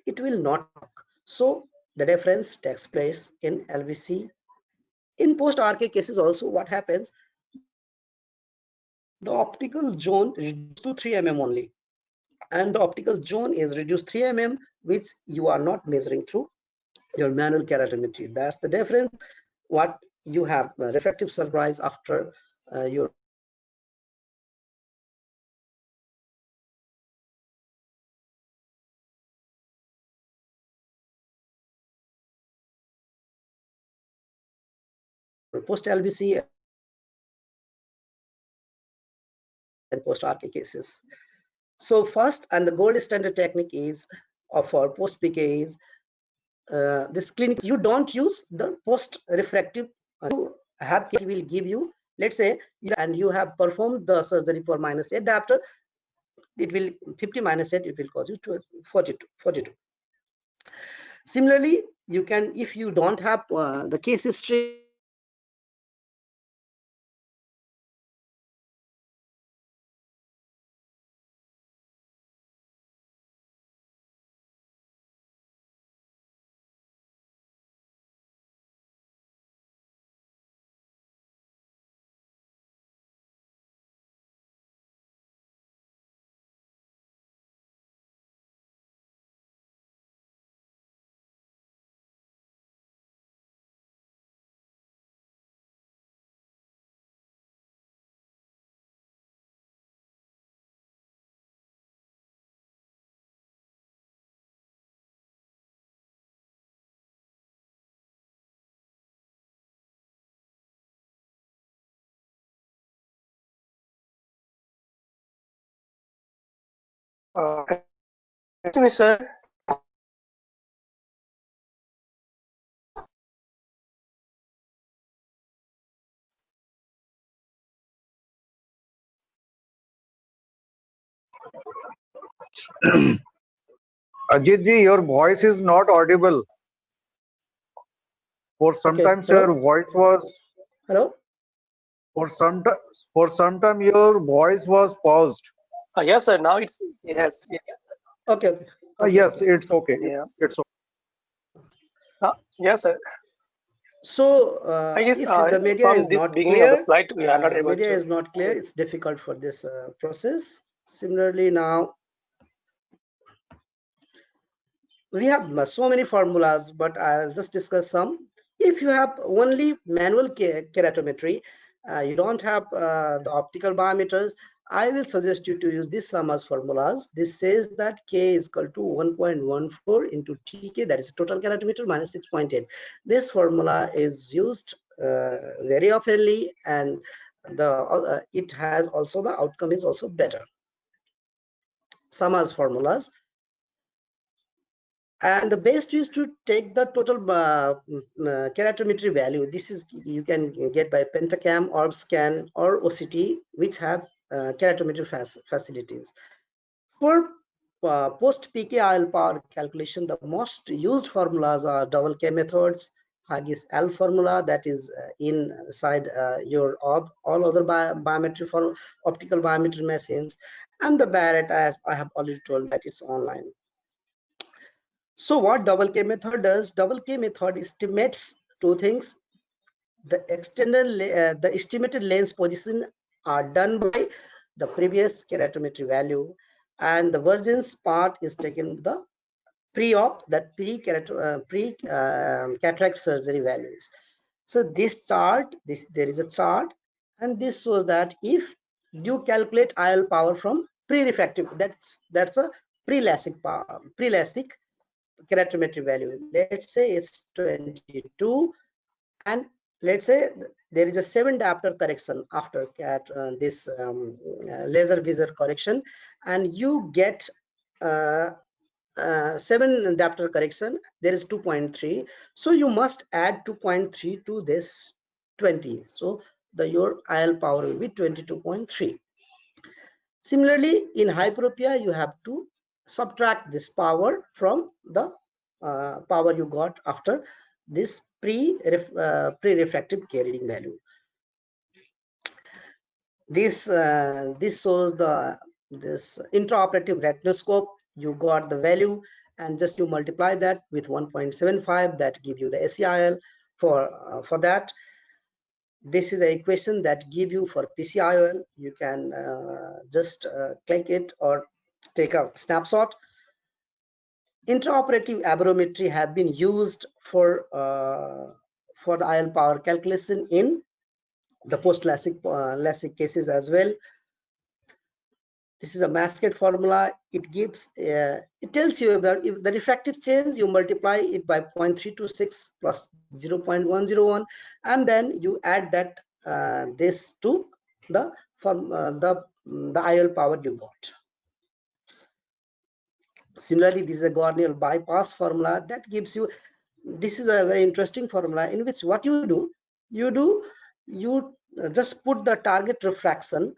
it will not work. So the difference takes place in LVC. In post-RK cases also, what happens, the optical zone reduced to 3 mm only, and the optical zone is reduced 3 mm, which you are not measuring through your manual keratometry. That's the difference. What you have refractive surprise after your post LVC and post RK cases. So first, and the gold standard technique is for post PK is this clinic. You don't use the post refractive. You have case will give you, let's say, and you have performed the surgery for -8 diopter. It will 50 minus 8. It will cause you to 42. Similarly, you can, if you don't have the case history, you can use
Excuse me, sir.
Ajit ji, your voice is not audible. For
Okay,
sometimes
hello,
your voice was
hello.
for some time your voice was paused.
Yes, sir. Now it's yes.
Okay,
Yes,
okay.
it's okay.
Yeah.
It's okay.
Yes, sir.
So
I guess
if the media
from
is
this
not
beginning of the
clear,
slide, we are not able to.
it's
Yes.
difficult for this process. Similarly, now we have so many formulas, but I'll just discuss some. If you have only manual keratometry, you don't have the optical biometers, I will suggest you to use this SUMAS formulas. This says that K is equal to 1.14 into TK, that is total keratometer, minus 6.8. This formula is used very oftenly, and the it has also, the outcome is also better. SUMAS formulas. And the best is to take the total keratometry value. This is, you can get by Pentacam, Orb Scan, or OCT, which have keratometry facilities. For post PK IL power calculation, the most used formulas are double K methods, Haggis L formula, that is inside your all other biometry for optical biometry machines, and the Barrett, as I have already told, that it's online. So what double K method does? Double K method estimates two things. The the estimated lens position are done by the previous keratometry value, and the versions part is taken the pre-op, that cataract surgery values. So this chart, there is a chart, and this shows that if you calculate IL power from pre-refractive, that's a pre-LASIK power, pre-LASIK keratometry value. Let's say it's 22, and let's say there is a 7 diopter correction after this laser visor correction, and you get 7 diopter correction, there is 2.3, so you must add 2.3 to this 20, so your IL power will be 22.3. Similarly, in hyperopia, you have to subtract this power from the power you got after this pre-refractive K reading value. This shows this intraoperative retinoscope. You got the value, and just you multiply that with 1.75, that give you the ACIL for that. This is the equation that give you for PCIOL. You can just click it or take a snapshot. Intraoperative aberrometry have been used for the IL power calculation in the post-LASIK cases as well. This is a mascade formula. It gives, it tells you about if the refractive change, you multiply it by 0.326 plus 0.101, and then you add that this to the IL power you got. Similarly, this is a Gornal bypass formula that gives you. This is a very interesting formula in which what you do, you just put the target refraction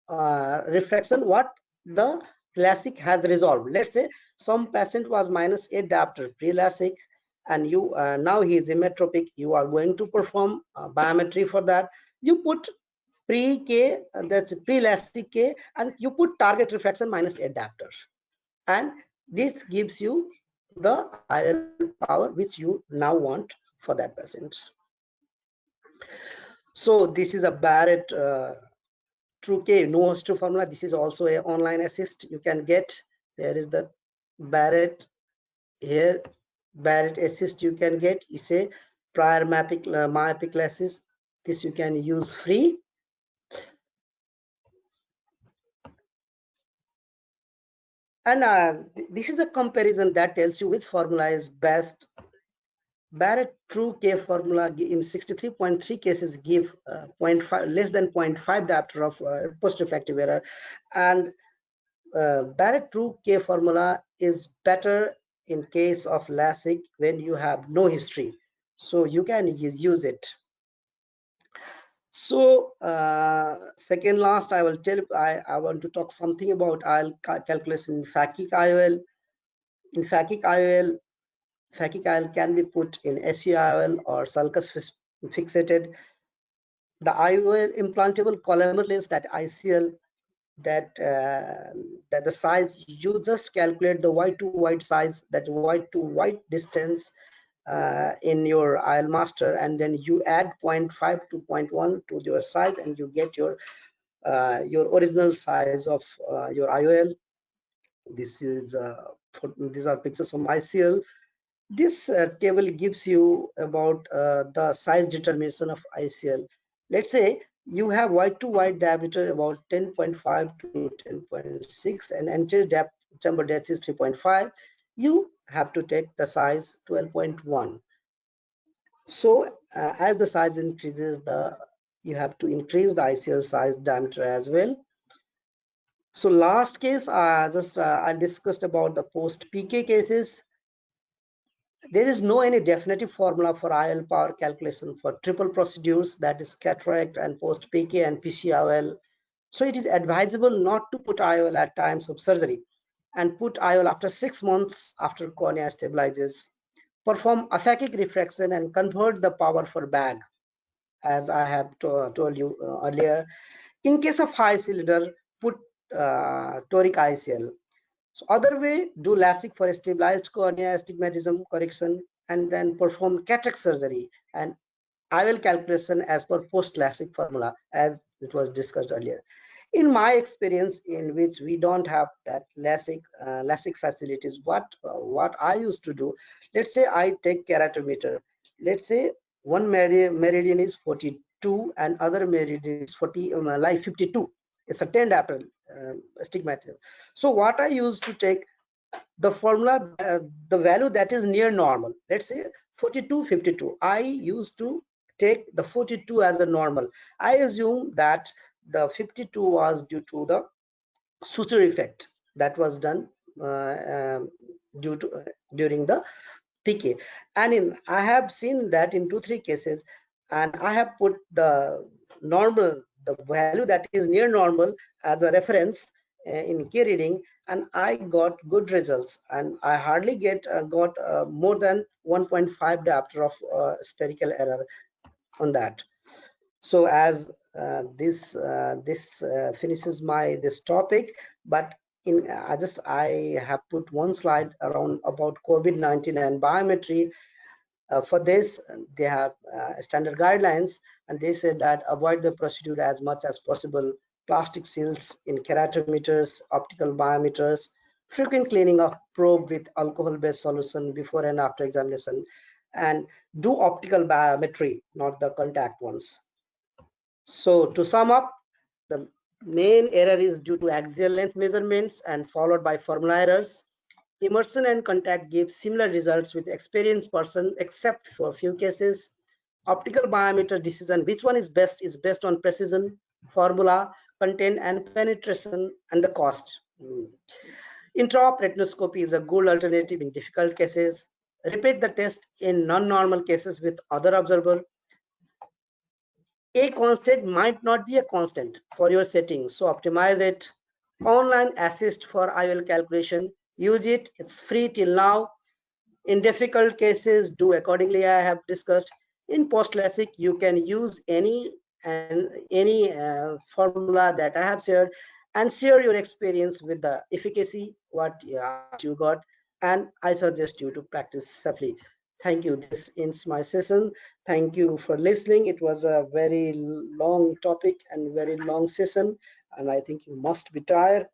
what the LASIK has resolved. Let's say some patient was -8 diopter pre-LASIK, and you now he is emmetropic. You are going to perform biometry for that. You put pre-K, that's pre-LASIK K, and you put target refraction -8 diopters, and this gives you the IL power which you now want for that patient. So this is a Barrett True K no history formula. This is also a online assist you can get. There is the Barrett here. Barrett assist you can get is a prior myopic assist. This you can use free. And this is a comparison that tells you which formula is best. Barrett True K formula in 63.3 cases give 0.5 less than 0.5 diopter of post-refractive error, and Barrett True K formula is better in case of LASIK when you have no history, so you can use it. So second last, I will tell I want to talk something about IL calculation in phakic IOL. In phakic IOL, phakic IOL can be put in SEIOL or sulcus fixated. The IOL implantable columnar lens, that ICL, that the size, you just calculate the white to white size, that white to white distance in your IL master, and then you add 0.5 to 0.1 to your size, and you get your original size of your IOL. This is these are pictures of ICL. This table gives you about the size determination of ICL. Let's say you have wide to wide diameter about 10.5 to 10.6 and anterior depth, chamber depth is 3.5. You have to take the size 12.1. So as the size increases, you have to increase the ICL size diameter as well. So last case, I discussed about the post PK cases. There is no any definitive formula for IOL power calculation for triple procedures, that is cataract and post PK and PCIOL. So it is advisable not to put IOL at times of surgery and put IOL after 6 months after cornea stabilizes. Perform aphakic refraction and convert the power for bag, as I have told you earlier. In case of high cylinder, put toric ICL. So other way, do LASIK for stabilized cornea astigmatism correction and then perform cataract surgery and IOL calculation as per post LASIK formula, as it was discussed earlier. In my experience, in which we don't have that LASIK facilities, what I used to do, let's say I take keratometer. Let's say one meridian is 42 and other meridian is 40, like 52. It's a 10 diopter astigmatism. So what I used to take the formula, the value that is near normal. Let's say 42, 52. I used to take the 42 as a normal. I assume that the 52 was due to the suture effect that was done during the PK. And I have seen that in 2-3 cases, and I have put the normal, the value that is near normal as a reference in key reading, and I got good results, and I hardly got more than 1.5 diopter of spherical error on that. So as this finishes this topic, but I have put one slide around about COVID-19 and biometry. For this, they have standard guidelines, and they said that avoid the procedure as much as possible. Plastic seals in keratometers, optical biometers, frequent cleaning of probe with alcohol-based solution before and after examination, and do optical biometry, not the contact ones. So to sum up, the main error is due to axial length measurements and followed by formula errors. Immersion and contact give similar results with experienced person, except for a few cases. Optical biometer decision, which one is based on precision, formula, content, and penetration, and the cost. Intraoperative retinoscopy is a good alternative in difficult cases. Repeat the test in non-normal cases with other observer. A constant might not be a constant for your setting, so optimize it. Online assist for IOL calculation, use it, it's free till now. In difficult cases, do accordingly. I have discussed. In post LASIK, you can use any formula that I have shared and share your experience with the efficacy what you got, and I suggest you to practice safely. Thank you. This ends my session. Thank you for listening. It was a very long topic and very long session, and I think you must be tired.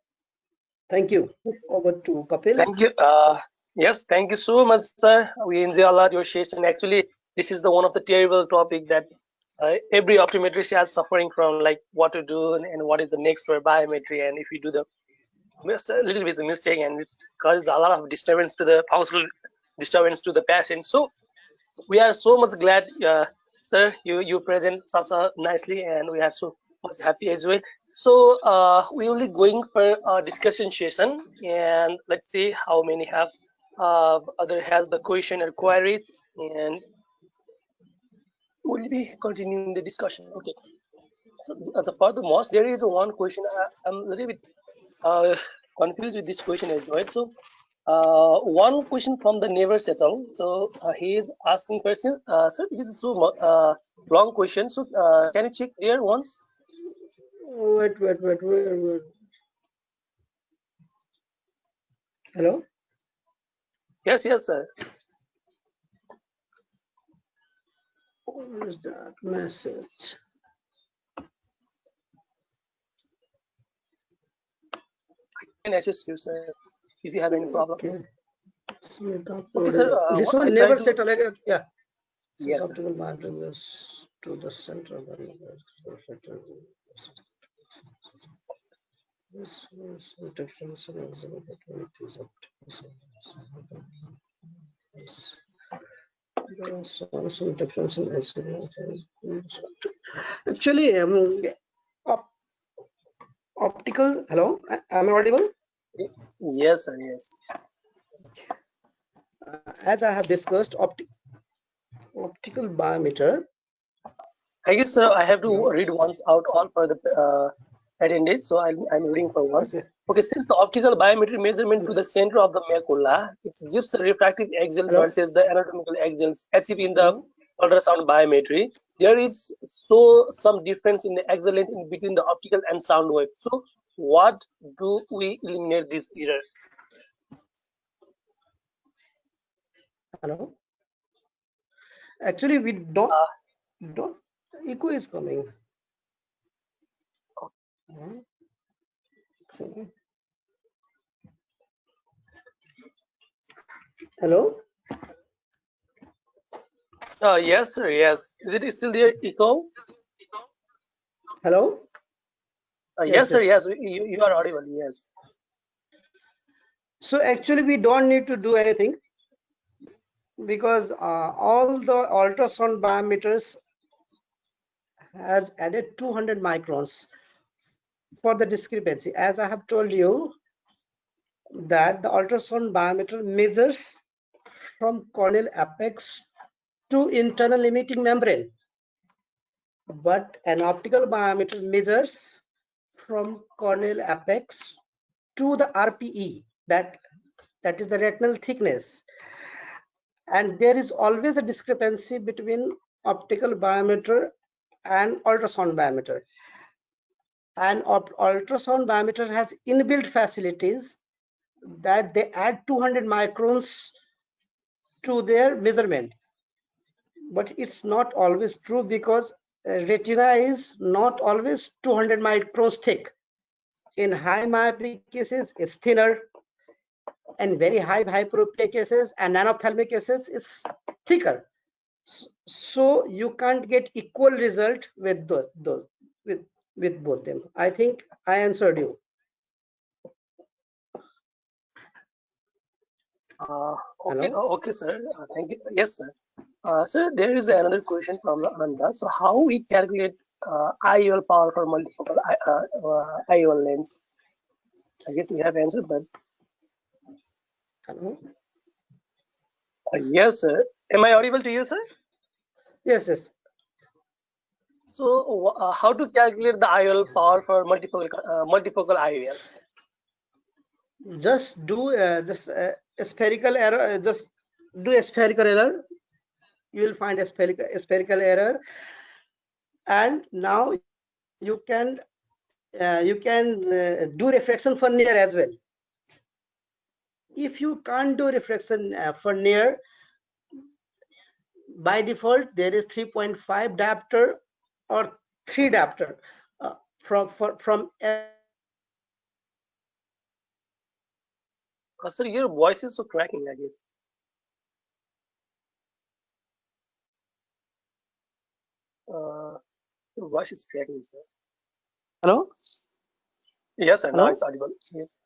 Thank you. Over to Kapil.
Thank you. Yes, thank you so much, sir. We enjoy a lot your session. Actually, this is the one of the terrible topic that every optometrist is suffering from, like what to do and what is the next for biometry, and if you do the a little bit of mistake, and it causes a lot of disturbance to the household, disturbance to the patient. So we are so much glad, sir, you present such nicely, and we are so much happy as well. So we will be going for a discussion session, and let's see how many have other has the question or queries, and we'll be continuing the discussion. Okay. So the furthermost, there is one question. I'm a little bit confused with this question as well. So one question from the never settle. So he is asking question, sir, this is so long question. So can you check there once?
Wait. Hello?
Yes, sir.
What is that message?
I can assist you, sir. if you have any problem.
Okay. So
Okay, sir.
this
I
one
try
never
to.
set like yeah.
Yes, sir.
Optical matters to the center of the this is difference in exhibit with these optics. There are some difference in exhibit. Actually, op optical. Hello, am I audible?
Yes, sir. Yes.
As I have discussed, optical biometer.
I guess, sir, I have to read once out all for the attendance. So I'm reading for once.
Okay.
Okay, since the optical biometry measurement to the center of the macula, it gives the refractive axial
Hello.
versus the anatomical axials achieved in the
Hello.
ultrasound biometry. There is some difference in the axial length in between the optical and sound wave. So what do we eliminate this error?
Hello. Actually, we don't. Echo is coming. Okay. Hello.
Yes, sir. Yes. Is it still there, echo?
Hello.
Yes,
Yes,
sir.
yes.
Yes, you are audible. Yes.
So actually, we don't need to do anything because all the ultrasound biometers has added 200 microns for the discrepancy. As I have told you that the ultrasound biometer measures from corneal apex to internal limiting membrane, but an optical biometer measures from corneal apex to the RPE, that is the retinal thickness, and there is always a discrepancy between optical biometer and ultrasound biometer. And ultrasound biometer has inbuilt facilities that they add 200 microns to their measurement, but it's not always true because retina is not always 200 microns thick. In high myopic cases it's thinner, and very high hyperopia cases and nanophthalmic cases it's thicker. So you can't get equal result with those with both them. I think I answered you.
Okay,
Hello.
okay, sir. Thank you. Yes, sir. Sir, there is another question from Ananda. So, how we calculate IOL power for multifocal IOL lens? I guess we have answered, but
Hello.
yes, sir. Am I audible to you, sir?
Yes, yes.
So, how to calculate the IOL power for multifocal IOL?
Just do a spherical error. Just do a spherical error. You will find a spherical error, and now you can do refraction for near as well. If you can't do refraction for near, by default there is 3.5 diopter or 3 diopter from
Sir, your voice is so cracking, I guess. Your voice is cracking, sir.
Hello.
Yes, sir. Now
Hello.
it's audible. Yes.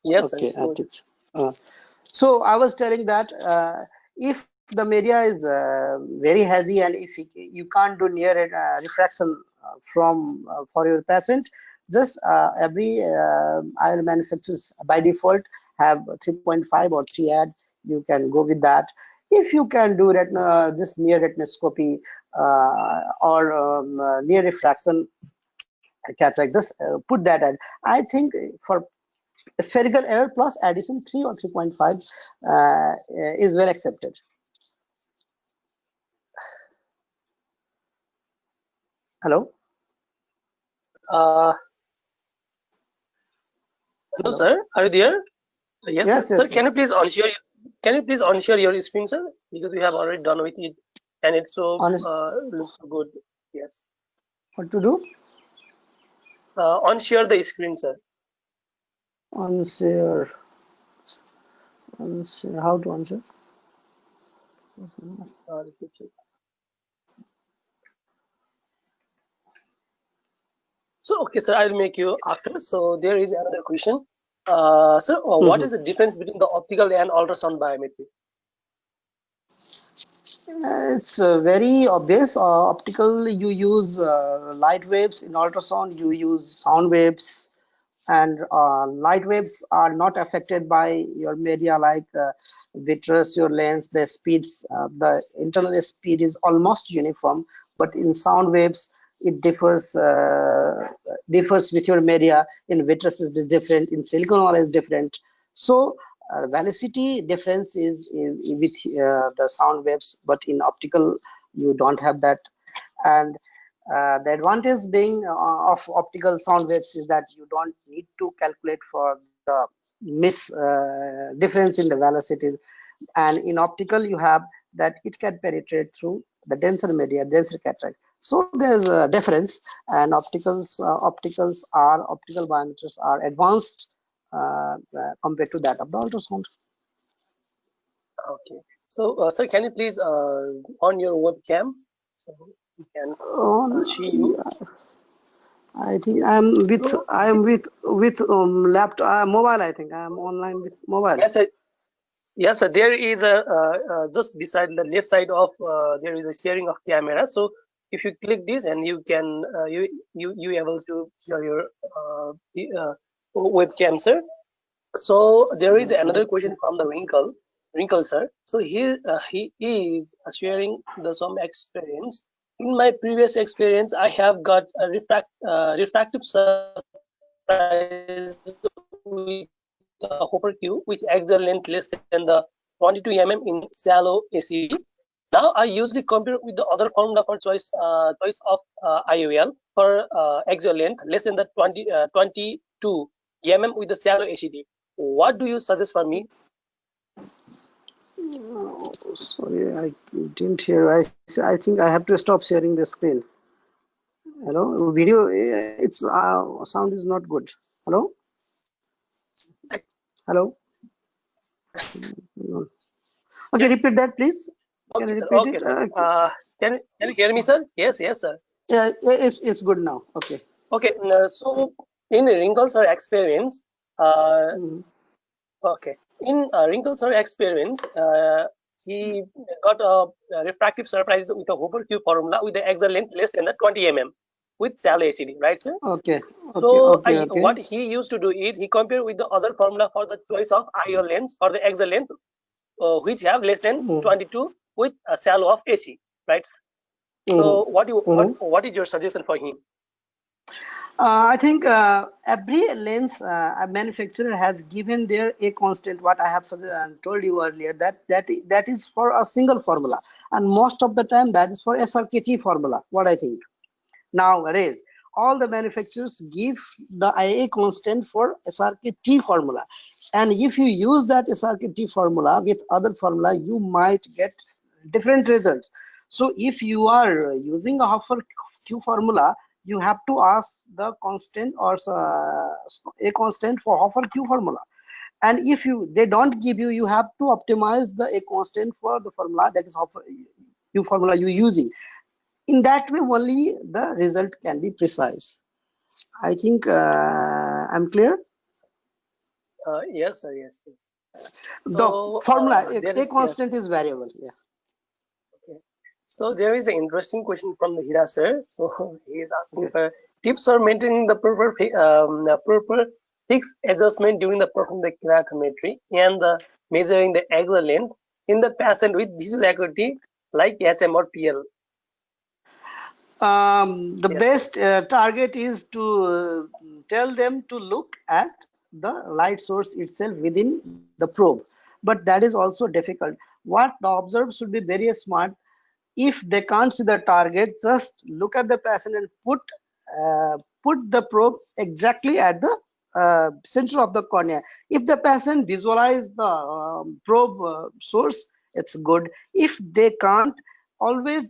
Yes, sir.
Okay.
It's good.
So I was telling that if the media is very hazy and if you can't do near refraction from for your patient, just every IOL manufacturers by default have 3.5 or 3 add. You can go with that. If you can do just near retinoscopy or near refraction cataract, just put that at. I think for spherical error plus addition 3 or 3.5 is well accepted. Hello.
Hello,
Hello.
sir. Are you there? Yes, sir.
Yes,
Sir,
yes,
can you
yes.
please unshare? Can you please unshare your screen, sir? Because we have already done with it, and it so
Honest,
looks so good. Yes.
what to do?
Unshare the screen, sir.
On share. How to answer?
So, okay, sir, I'll make you after. So, there is another question. Sir, what is the difference between the optical and ultrasound biometry?
It's very obvious. Optical, you use light waves. In ultrasound, you use sound waves. And light waves are not affected by your media like vitreous, your lens, the speeds, the internal speed is almost uniform, but in sound waves, it differs with your media. In vitreous is different, in silicon oil is different. So velocity difference is with the sound waves, but in optical, you don't have that. And the advantage being of optical sound waves is that you don't need to calculate for the difference in the velocities. And in optical, you have that it can penetrate through the denser media, denser cataract. So there's a difference, and optical biometers are advanced compared to that of the ultrasound.
Okay. So, sir, can you please on your webcam so we can see you?
Yeah, I think
Yes. So,
I am with laptop mobile. I think I am online with mobile.
yes, sir. Yes, sir. There is a just beside the left side of there is a sharing of camera. So, if you click this, and you can you able to share your webcam, sir. So there is another question from the wrinkle sir. So he is sharing the some experience. In my previous experience, I have got a refractive surprise with a Hopper Q, which exert length less than the 22 mm in shallow ACD. Now I usually compare with the other formula for choice of IOL for exert length less than the 22 mm with the shallow ACD. What do you suggest for me?
Sorry, I didn't hear. I think I have to stop sharing the screen. Hello, video. It's sound is not good. Hello, hello. No. Okay, repeat that, please. Can you repeat
Okay,
it?
sir. Can you hear me, sir? Yes, yes, sir.
Yeah, it's good now. Okay.
Okay, so in wrinkles or experience, uh,
Mhm.
okay, in wrinkles or experience, he got a refractive surprise with a Hooper Q formula with the exit length less than the 20 mm with shallow ACD, right, sir?
Okay. Okay.
So
Okay. Okay.
what he used to do is he compared with the other formula for the choice of IO lens or the exit length, which have less than
Mm.
22 with a shallow of AC, right?
Mhm.
So
Mhm.
what is your suggestion for him?
I think every lens manufacturer has given their a constant. What I have told you earlier, that is for a single formula, and most of the time that is for SRKT formula. What I think nowadays, all the manufacturers give the IA constant for SRKT formula, and if you use that SRKT formula with other formula, you might get different results. So if you are using a Hoffer Q formula, you have to ask the constant or a constant for Hoffer Q formula. And if they don't give you, you have to optimize the a constant for the formula that is Hoffer Q formula you're using. In that way, only the result can be precise. I think I'm clear.
Yes, sir. Yes, yes.
The
So
formula
there
a
is yes.
constant is variable. Yeah.
Okay. So there is an interesting question from the Hira sir. So he is asking
Okay.
for tips for maintaining the proper fixed adjustment during the perform the kilatometry and the measuring the angular length in the patient with visual acuity like HM or PL.
The
Yes, sir.
best target is to tell them to look at the light source itself within the probe, but that is also difficult. What the observer should be very smart. If they can't see the target, just look at the patient and put the probe exactly at the center of the cornea. If the patient visualize the probe source, it's good. If they can't, always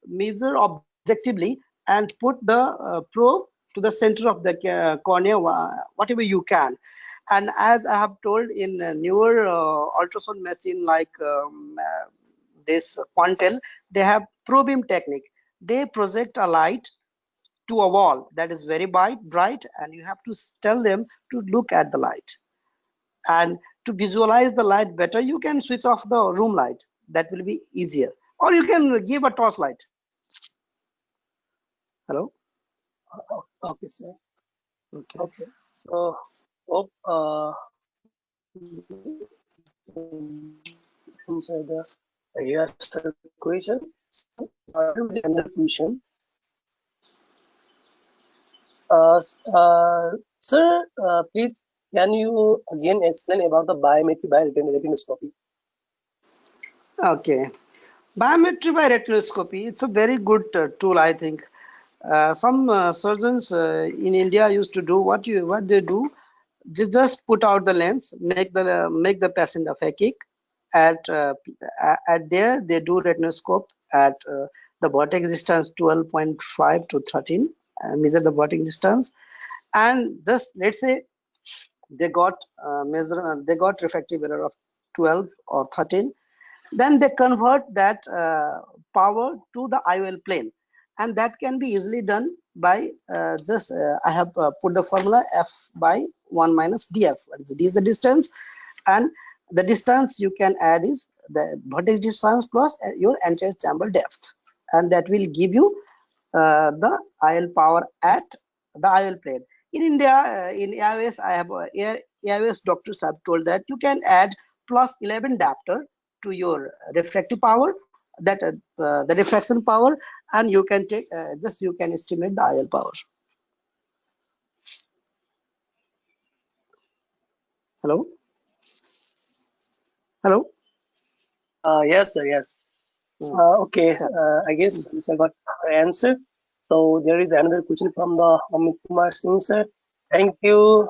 measure objectively and put the probe to the center of the cornea, whatever you can. And as I have told, in a newer ultrasound machine like this Quantel, they have probeam technique. They project a light to a wall that is very bright, and you have to tell them to look at the light. And to visualize the light better, you can switch off the room light. That will be easier. Or you can give a torch light. Hello?
Okay, sir.
Okay.
Okay. So, hope answer the yes question. So, there is another question. Sir, please, can you again explain about the biometry by retinoscopy?
Okay. Biometry by retinoscopy, it's a very good tool, I think. Some surgeons in India used to do what they do. They just put out the lens, make the patient a phakic. At there they do retinoscope at the vertex distance 12.5 to 13, measure the vertex distance, and just let's say they got they got refractive error of 12 or 13. Then they convert that power to the IOL plane, and that can be easily done by just I have put the formula f by 1 minus df. D is the distance, and the distance you can add is the vertex distance plus your anterior chamber depth, and that will give you the IL power at the IL plane. In India, in AIOS, AIOS doctors have told that you can add plus 11 diopter to your refractive power, that the refraction power, and you can take just you can estimate the IL power. Hello, hello.
Yes, sir. Yes.
Mm,
Okay.
yeah.
I guess we got our answer. So there is another question from the Amit Kumar Singh, sir. Thank you,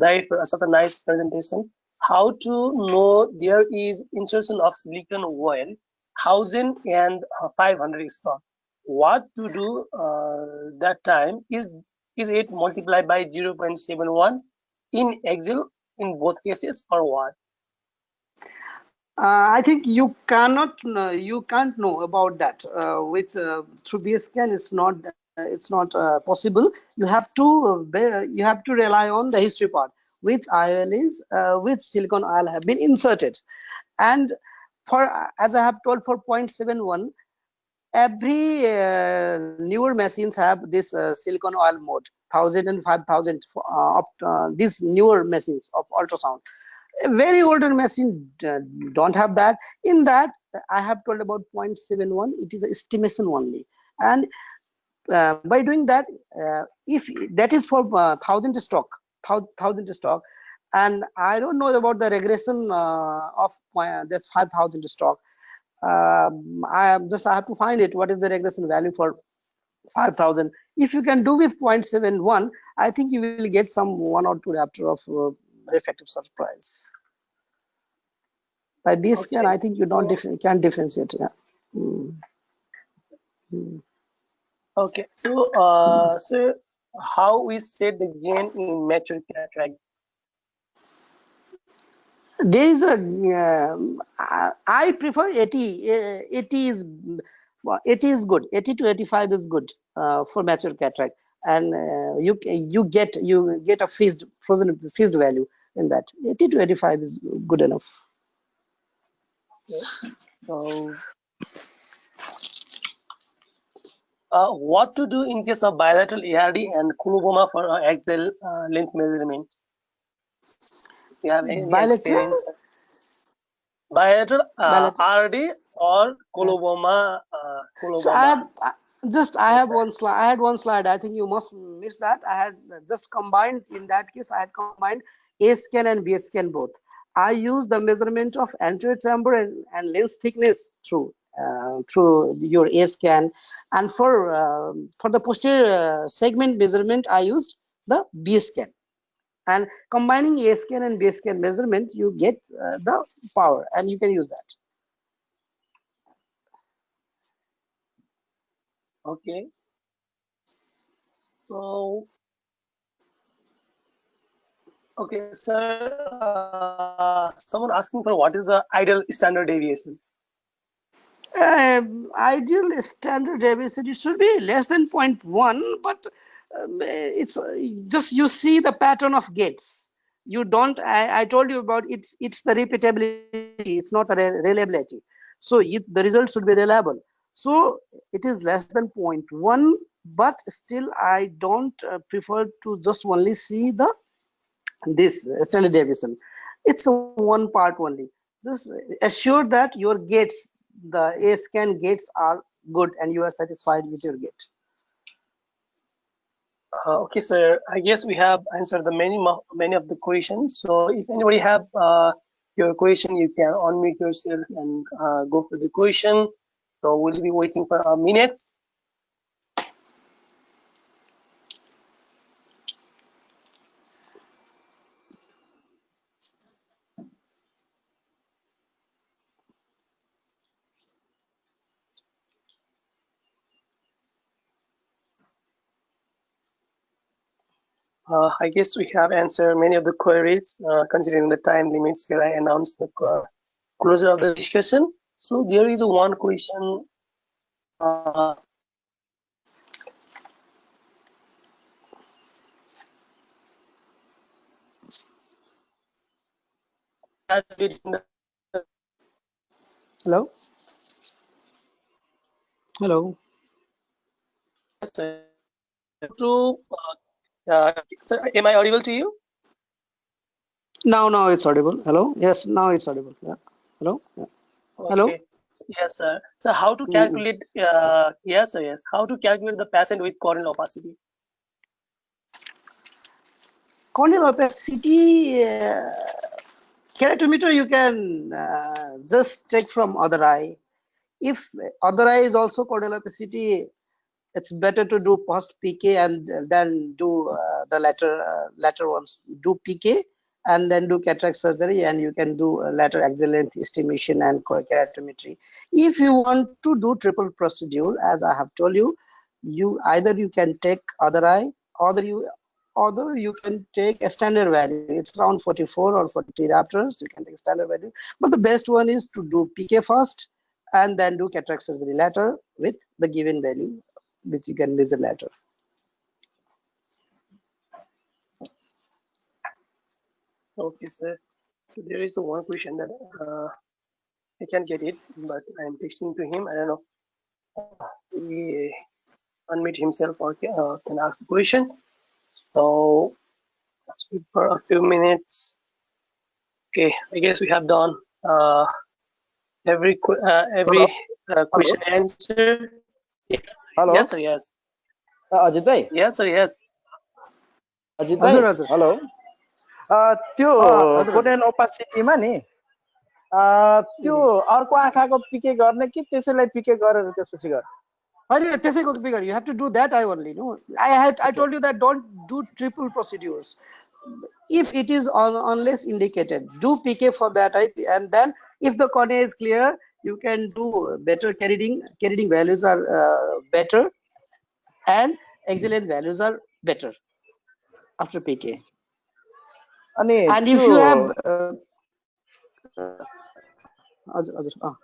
Dai, for such a nice presentation. How to know there is insertion of silicon oil 1,500 stock? What to do that time? Is it multiplied by 0.71 in Excel in both cases or what?
I think you can't know about that with through BS scan. It's not possible. You have to rely on the history part, which IOL is which silicon oil have been inserted, and for as I have told for 0.71, every newer machines have this silicon oil mode 1000 and 5000 these newer machines of ultrasound. A very older machine don't have that. In that I have told about 0.71, it is estimation only, and by doing that, if that is for 1000 stock, and I don't know about the regression of this 5000 stock. I have to find it, what is the regression value for 5000. If you can do with 0.71, I think you will get some 1 or 2 after of refractive surprise. By B scan,
Okay.
I think you don't
So
can differentiate. Yeah. Mm. Mm.
okay, so so how we set the gain in mature cataract?
There is a I prefer 80. 80 is 80 is good. 80 to 85 is good for mature cataract, and you get a freezed value in that. 80 to 85 is good enough.
Okay. So what to do in case of bilateral ARD and glaucoma for axial length measurement? Do you have any
Bilateral,
experience? Bilateral
bilateral.
RD or
Uh,
glaucoma?
So I
Glaucoma.
have I
Yes,
have
sir.
one slide. I had one slide. I think you must miss that. I had just combined. In that case, I had combined A scan and B scan both. I use the measurement of anterior chamber and lens thickness through your A scan, and for the posterior segment measurement, I used the B scan. And combining A scan and B scan measurement, you get the power, and you can use that.
Okay. So Okay, sir. Someone asking for what is the ideal standard deviation?
Ideal standard deviation, it should be less than 0.1, but it's just you see the pattern of gates. You don't. I told you about it's the repeatability. It's not the reliability. So the results should be reliable. So it is less than 0.1, but still I don't prefer to just only see the this standard deviation. It's one part only. Just assure that your gates, the A scan gates, are good and you are satisfied with your gate.
Okay, sir. I guess we have answered the many of the questions. So if anybody have your question, you can unmute yourself and go for the question. So we'll be waiting for a minute. I guess we have answered many of the queries. Considering the time limits, here I announce the closure of the discussion. So there is one question.
Hello? Hello?
To sir, am I audible to you?
Now it's audible. Hello? Yes, now it's audible. Yeah. Hello? Yeah. Hello?
Okay. Yes, sir. So how to
Mm.
calculate? Yes, sir. Yes. How to calculate the patient with corneal opacity?
Corneal opacity, keratometer you can just take from other eye. If other eye is also corneal opacity, it's better to do post PK and then do the latter ones. Do PK and then do cataract surgery, and you can do latter axial length estimation and keratometry. If you want to do triple procedure, as I have told you, you can take other eye, or you can take a standard value. It's around 44 or 40 diopters. You can take standard value, but the best one is to do PK first and then do cataract surgery later with the given value, which you can measure later.
Okay, sir. So there is one question that I can't get it, but I am texting to him. I don't know. He unmute himself or can ask the question. So let's wait for a few minutes. Okay, I guess we have done every question answer.
Hello.
Yes, sir. Yes.
Ajit Dai
Yes, sir. Yes.
Ajit दाइ
हजुर हजुर
hello त्यो
हजुर हजुर
corneal ओपासिटीमा नि त्यो अर्को आँखाको पिके गर्ने कि त्यसैलाई पिके गरेर त्यसपछि गर्ने
होइन त्यसैको figure. You have to do that eye only. No, I told you that don't do triple procedures. If it is unless indicated, do PK for that eye, and then if the cornea is clear, you can do better carrying values are better, and excellent values are better after PK.
अनि
And
त्यो
if you have हजुर हजुर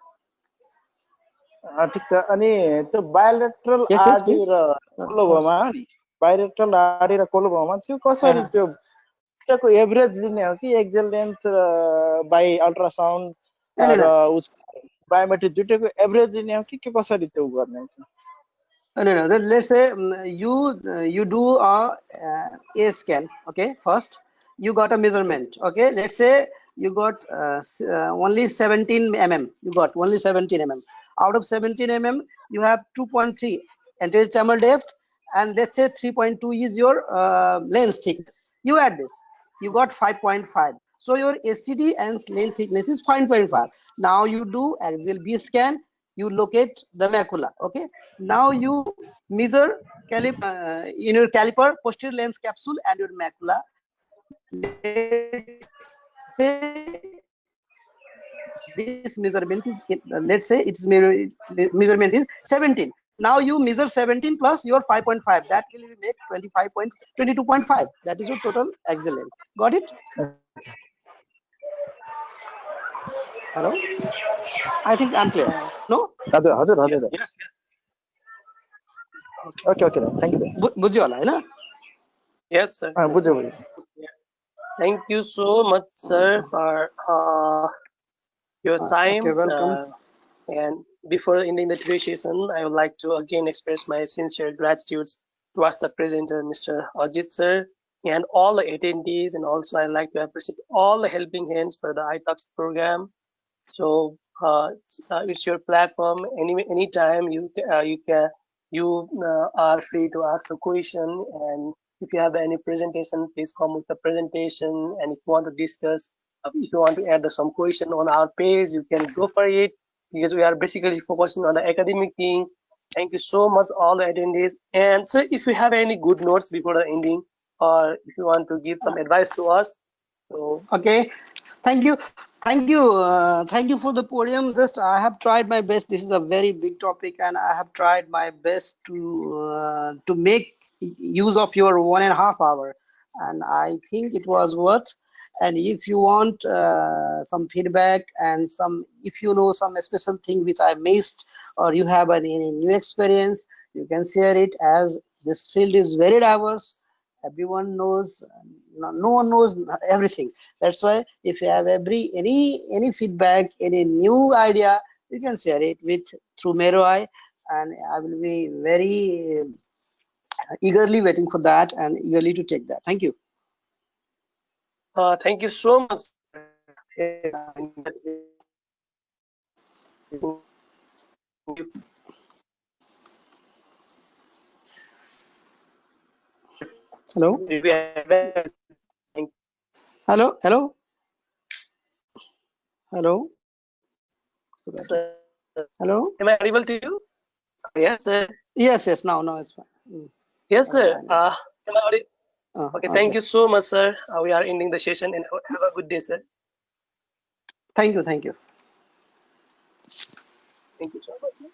ठिक छ अनि त्यो bilateral
yes
आडी
please.
र कोलोभमा नि बायोलेट्रल आडी र कोलोभमा त्यो कसरी त्यो दुईटाको एभरेज लिने हो कि एक्जेल लेन्थ बाइ अल्ट्रासाउन्ड र उसको बायोमेट्रिक दुईटाको एभरेज लिने हो कि के कसरी त्यो गर्ने
No. Then let's say you do a scan. Okay, first you got a measurement. Okay, let's say you got only 17 mm. You got only 17 mm. Out of 17 mm, you have 2.3 anterior chamber depth, and let's say 3.2 is your lens thickness. You add this, you got 5.5. So your STD and lens thickness is 5.5. Now you do axial B scan. You locate the macula. Okay, now you measure in your caliper posterior lens capsule and your macula. This measurement is let's say its measurement is 17. Now you measure 17 plus your 5.5. That will make 22.5. That is your total axial length. Got it? Hello? I think I'm clear. No?
हजुर हजुर हजुर
Yes, yes.
Okay okay thank you
बुझ्यो होला हैन?
Yes, sir.
बुझ्यो बुझ्यो
Thank you so much, sir, for your time.
Okay, welcome.
And before ending the today's session, I would like to again express my sincere gratitude towards the presenter, Mr. Ajit sir, and all the attendees. And also, I'd like to appreciate all the helping hands for the iTalks program. So it's your platform. Anytime you are free to ask a question, and if you have any presentation, please come with the presentation. And if you want to discuss, if you want to add some question on our page, you can go for it, because we are basically focusing on the academic thing. Thank you so much, all the attendees. And sir, if you have any good notes before the ending, or if you want to give some advice to us, so
Okay. Thank you. Thank you for the podium. Just I have tried my best. This is a very big topic, and I have tried my best to make use of your 1.5 hour, and I think it was worth. And if you want some feedback and if you know some special thing which I missed, or you have any new experience, you can share it, as this field is very diverse. Everyone knows, no one knows everything. That's why if you have any feedback, any new idea, you can share it through Mero Eye, and I will be very eagerly waiting for that and eagerly to take that. Thank you.
thank you so much.
Hello. Hello. Hello. Hello.
Sir,
Hello.
am I audible to you? Yes, sir.
Yes. Yes. Now it's fine.
Yes, sir.
Fine.
Am I audible? Okay, thank
Okay.
you so much, sir. We are ending the session, and have a good day, sir.
Thank you. Thank you.
Thank you so much, sir.